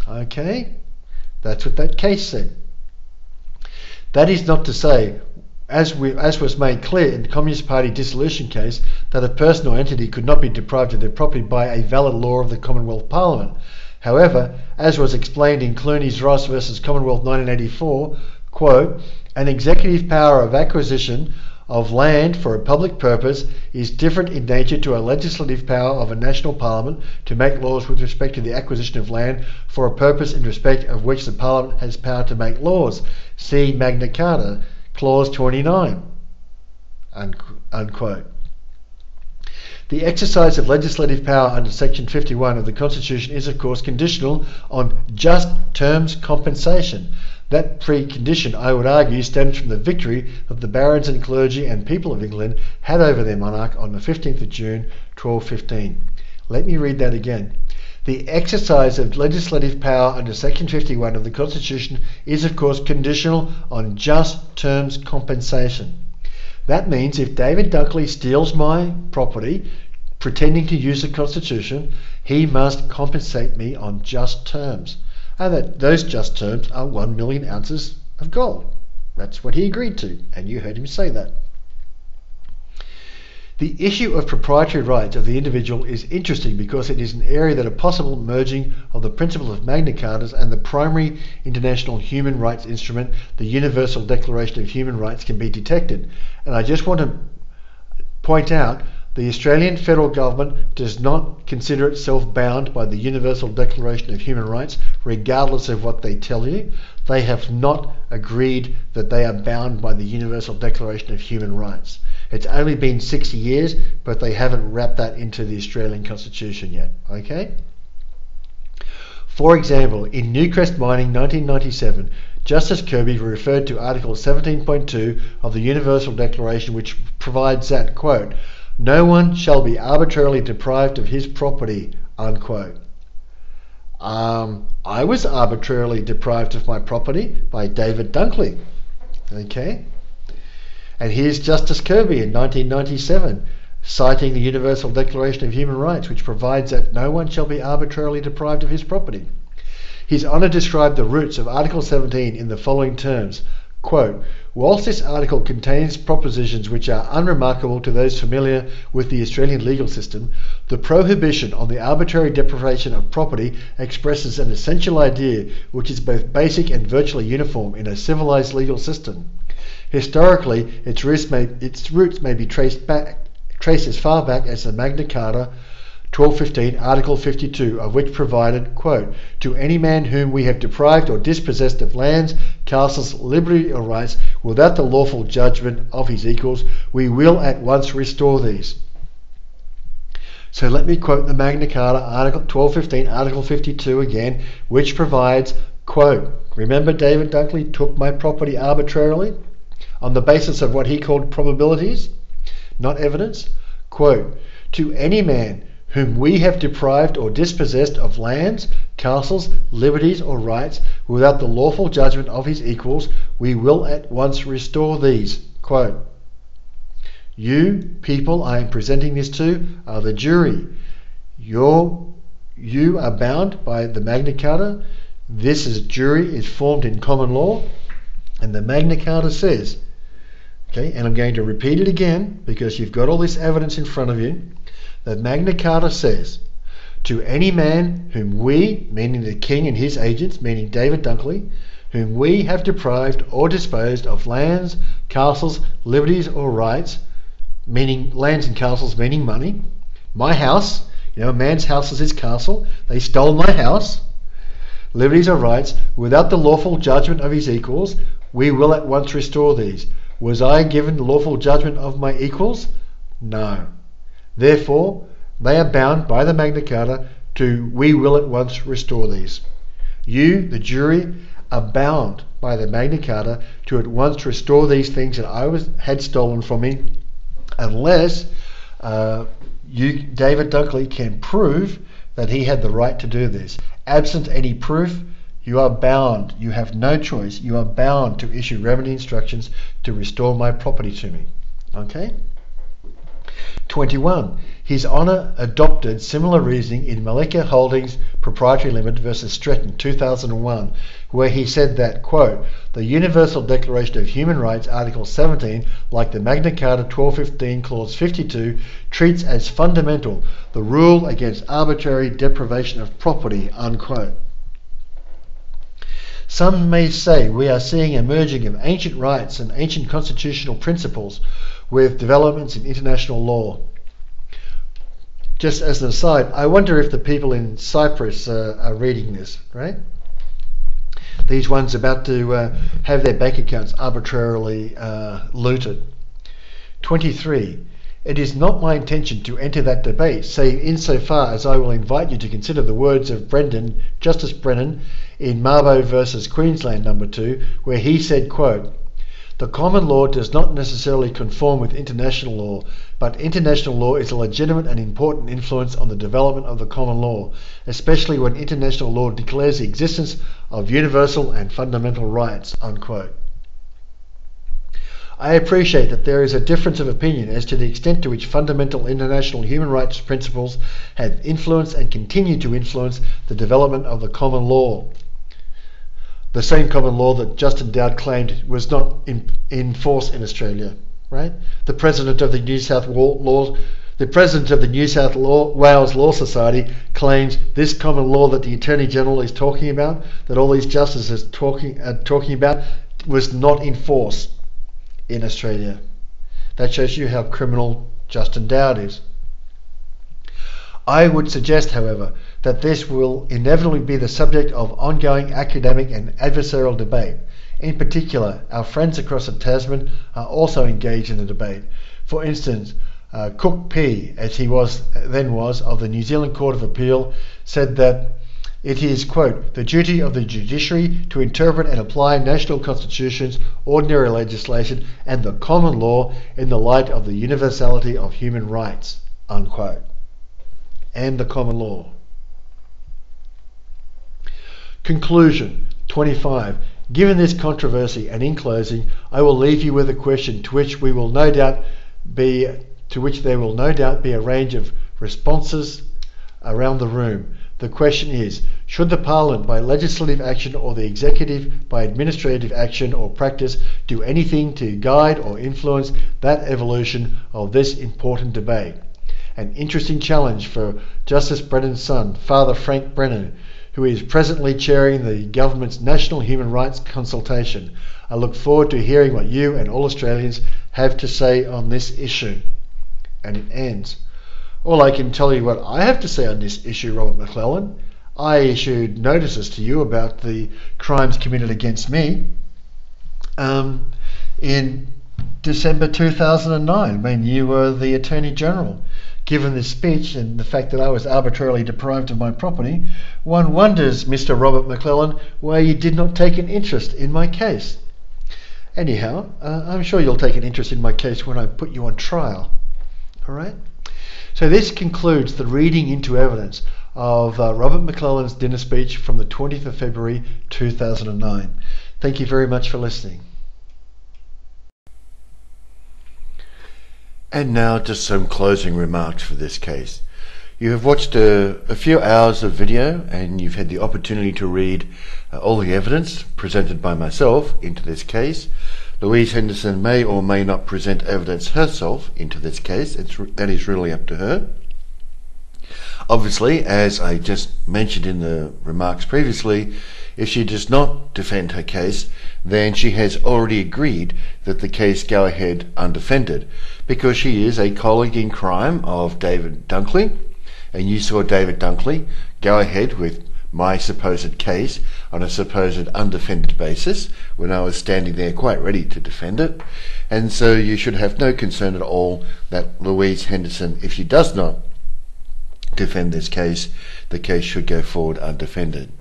Okay, that's what that case said. That is not to say, as was made clear in the Communist Party dissolution case, that a person or entity could not be deprived of their property by a valid law of the Commonwealth Parliament. However, as was explained in Clooney's Ross versus Commonwealth 1984, quote, an executive power of acquisition of land for a public purpose is different in nature to a legislative power of a national parliament to make laws with respect to the acquisition of land for a purpose in respect of which the parliament has power to make laws. See Magna Carta, clause 29, unquote. The exercise of legislative power under Section 51 of the Constitution is, of course, conditional on just terms compensation. That precondition, I would argue, stems from the victory that the barons and clergy and people of England had over their monarch on the 15th of June, 1215. Let me read that again. The exercise of legislative power under Section 51 of the Constitution is, of course, conditional on just terms compensation. That means if David Dunkley steals my property, pretending to use the Constitution, he must compensate me on just terms. And that those just terms are 1 million ounces of gold. That's what he agreed to, and you heard him say that. The issue of proprietary rights of the individual is interesting because it is an area that a possible merging of the principle of Magna Carta and the primary international human rights instrument, the Universal Declaration of Human Rights, can be detected. And I just want to point out the Australian federal government does not consider itself bound by the Universal Declaration of Human Rights, regardless of what they tell you. They have not agreed that they are bound by the Universal Declaration of Human Rights. It's only been 60 years, but they haven't wrapped that into the Australian Constitution yet. Okay? For example, in Newcrest Mining 1997, Justice Kirby referred to Article 17.2 of the Universal Declaration, which provides that, quote, no one shall be arbitrarily deprived of his property, unquote. I was arbitrarily deprived of my property by David Dunkley. Okay? And here's Justice Kirby in 1997, citing the Universal Declaration of Human Rights, which provides that no one shall be arbitrarily deprived of his property. His Honour described the roots of Article 17 in the following terms, quote, whilst this article contains propositions which are unremarkable to those familiar with the Australian legal system, the prohibition on the arbitrary deprivation of property expresses an essential idea which is both basic and virtually uniform in a civilised legal system. Historically, its roots may be traced as far back as the Magna Carta 1215, Article 52, of which provided, quote, to any man whom we have deprived or dispossessed of lands, castles, liberty or rights, without the lawful judgment of his equals, we will at once restore these. So let me quote the Magna Carta, Article 1215, Article 52 again, which provides, quote, remember David Dunkley took my property arbitrarily on the basis of what he called probabilities, not evidence, quote, to any man whom we have deprived or dispossessed of lands, castles, liberties or rights without the lawful judgment of his equals, we will at once restore these, quote. You people I am presenting this to are the jury. You are bound by the Magna Carta. This jury is formed in common law, and the Magna Carta says, okay, and I'm going to repeat it again because you've got all this evidence in front of you. The Magna Carta says, to any man whom we, meaning the king and his agents, meaning David Dunkley, whom we have deprived or disposed of lands, castles, liberties or rights, meaning lands and castles, meaning money, my house, a man's house is his castle, they stole my house, liberties or rights, without the lawful judgment of his equals, we will at once restore these. Was I given the lawful judgment of my equals? No. Therefore, they are bound by the Magna Carta to we will at once restore these. You, the jury, are bound by the Magna Carta to at once restore these things that I had stolen from me, unless you, David Dunkley, can prove that he had the right to do this. Absent any proof, you are bound, you have no choice, you are bound to issue remedy instructions to restore my property to me. Okay? 21. His Honour adopted similar reasoning in Malika Holdings Proprietary Limited versus Stretton 2001, where he said that, quote, the Universal Declaration of Human Rights, Article 17, like the Magna Carta 1215, Clause 52, treats as fundamental the rule against arbitrary deprivation of property, unquote. Some may say we are seeing a merging of ancient rights and ancient constitutional principles with developments in international law. Just as an aside, I wonder if the people in Cyprus are reading this, right? These ones about to have their bank accounts arbitrarily looted. 23. It is not my intention to enter that debate, save insofar as I will invite you to consider the words of Justice Brennan in Mabo versus Queensland No. 2, where he said, quote, the common law does not necessarily conform with international law, but international law is a legitimate and important influence on the development of the common law, especially when international law declares the existence of universal and fundamental rights, unquote. I appreciate that there is a difference of opinion as to the extent to which fundamental international human rights principles have influenced and continue to influence the development of the common law. The same common law that Justin Dowd claimed was not in force in Australia, right? The president of the New South Wales Law Society claims this common law that the Attorney General is talking about, that all these justices are talking about, was not in force in Australia. That shows you how criminal Justin Dowd is. I would suggest, however, that this will inevitably be the subject of ongoing academic and adversarial debate. In particular, our friends across the Tasman are also engaged in the debate. For instance, Cook P, as he was of the New Zealand Court of Appeal, said that it is, quote, the duty of the judiciary to interpret and apply national constitutions, ordinary legislation, and the common law in the light of the universality of human rights, unquote, and the common law. Conclusion, 25. Given this controversy, and in closing, I will leave you with a question to which there will no doubt be a range of responses around the room. The question is, should the Parliament by legislative action or the Executive by administrative action or practice do anything to guide or influence that evolution of this important debate? An interesting challenge for Justice Brennan's son, Father Frank Brennan, who is presently chairing the government's National Human Rights Consultation. I look forward to hearing what you and all Australians have to say on this issue. And it ends. All I can tell you what I have to say on this issue, Robert McClellan. I issued notices to you about the crimes committed against me in December 2009 when you were the Attorney General. given this speech and the fact that I was arbitrarily deprived of my property, one wonders, Mr. Robert McClellan, why you did not take an interest in my case. Anyhow, I'm sure you'll take an interest in my case when I put you on trial. All right? So this concludes the reading into evidence of Robert McClellan's dinner speech from the 20th of February 2009. Thank you very much for listening. And now just some closing remarks for this case. You have watched a few hours of video and you've had the opportunity to read all the evidence presented by myself into this case. Louise Henderson may or may not present evidence herself into this case. That is really up to her. Obviously, as I just mentioned in the remarks previously, if she does not defend her case, then she has already agreed that the case go ahead undefended, because she is a colleague in crime of David Dunkley, and you saw David Dunkley go ahead with my supposed case on a supposed undefended basis when I was standing there quite ready to defend it. And so you should have no concern at all that Louise Henderson, if she does not defend this case, the case should go forward undefended.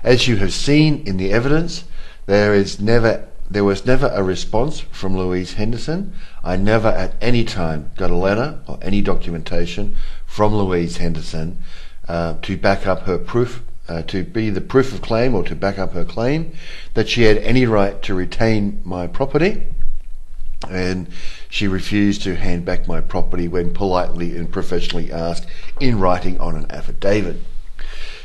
As you have seen in the evidence, there was never a response from Louise Henderson. I never at any time got a letter or any documentation from Louise Henderson to back up her proof, to be the proof of claim or to back up her claim that she had any right to retain my property. And she refused to hand back my property when politely and professionally asked in writing on an affidavit.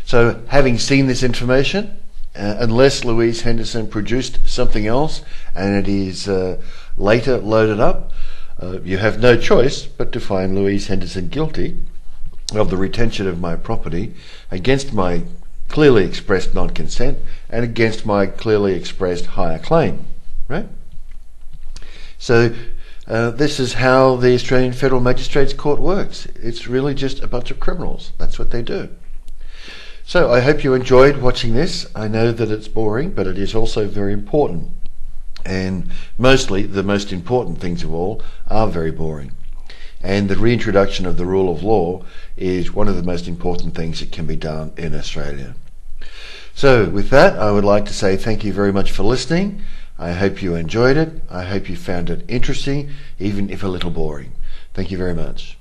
So having seen this information, unless Louise Henderson produced something else and it is later loaded up, you have no choice but to find Louise Henderson guilty of the retention of my property against my clearly expressed non-consent and against my clearly expressed higher claim, right? So this is how the Australian Federal Magistrates Court works. It's really just a bunch of criminals. That's what they do. So I hope you enjoyed watching this. I know that it's boring, but it is also very important. And mostly, the most important things of all are very boring. And the reintroduction of the rule of law is one of the most important things that can be done in Australia. So with that, I would like to say thank you very much for listening. I hope you enjoyed it. I hope you found it interesting, even if a little boring. Thank you very much.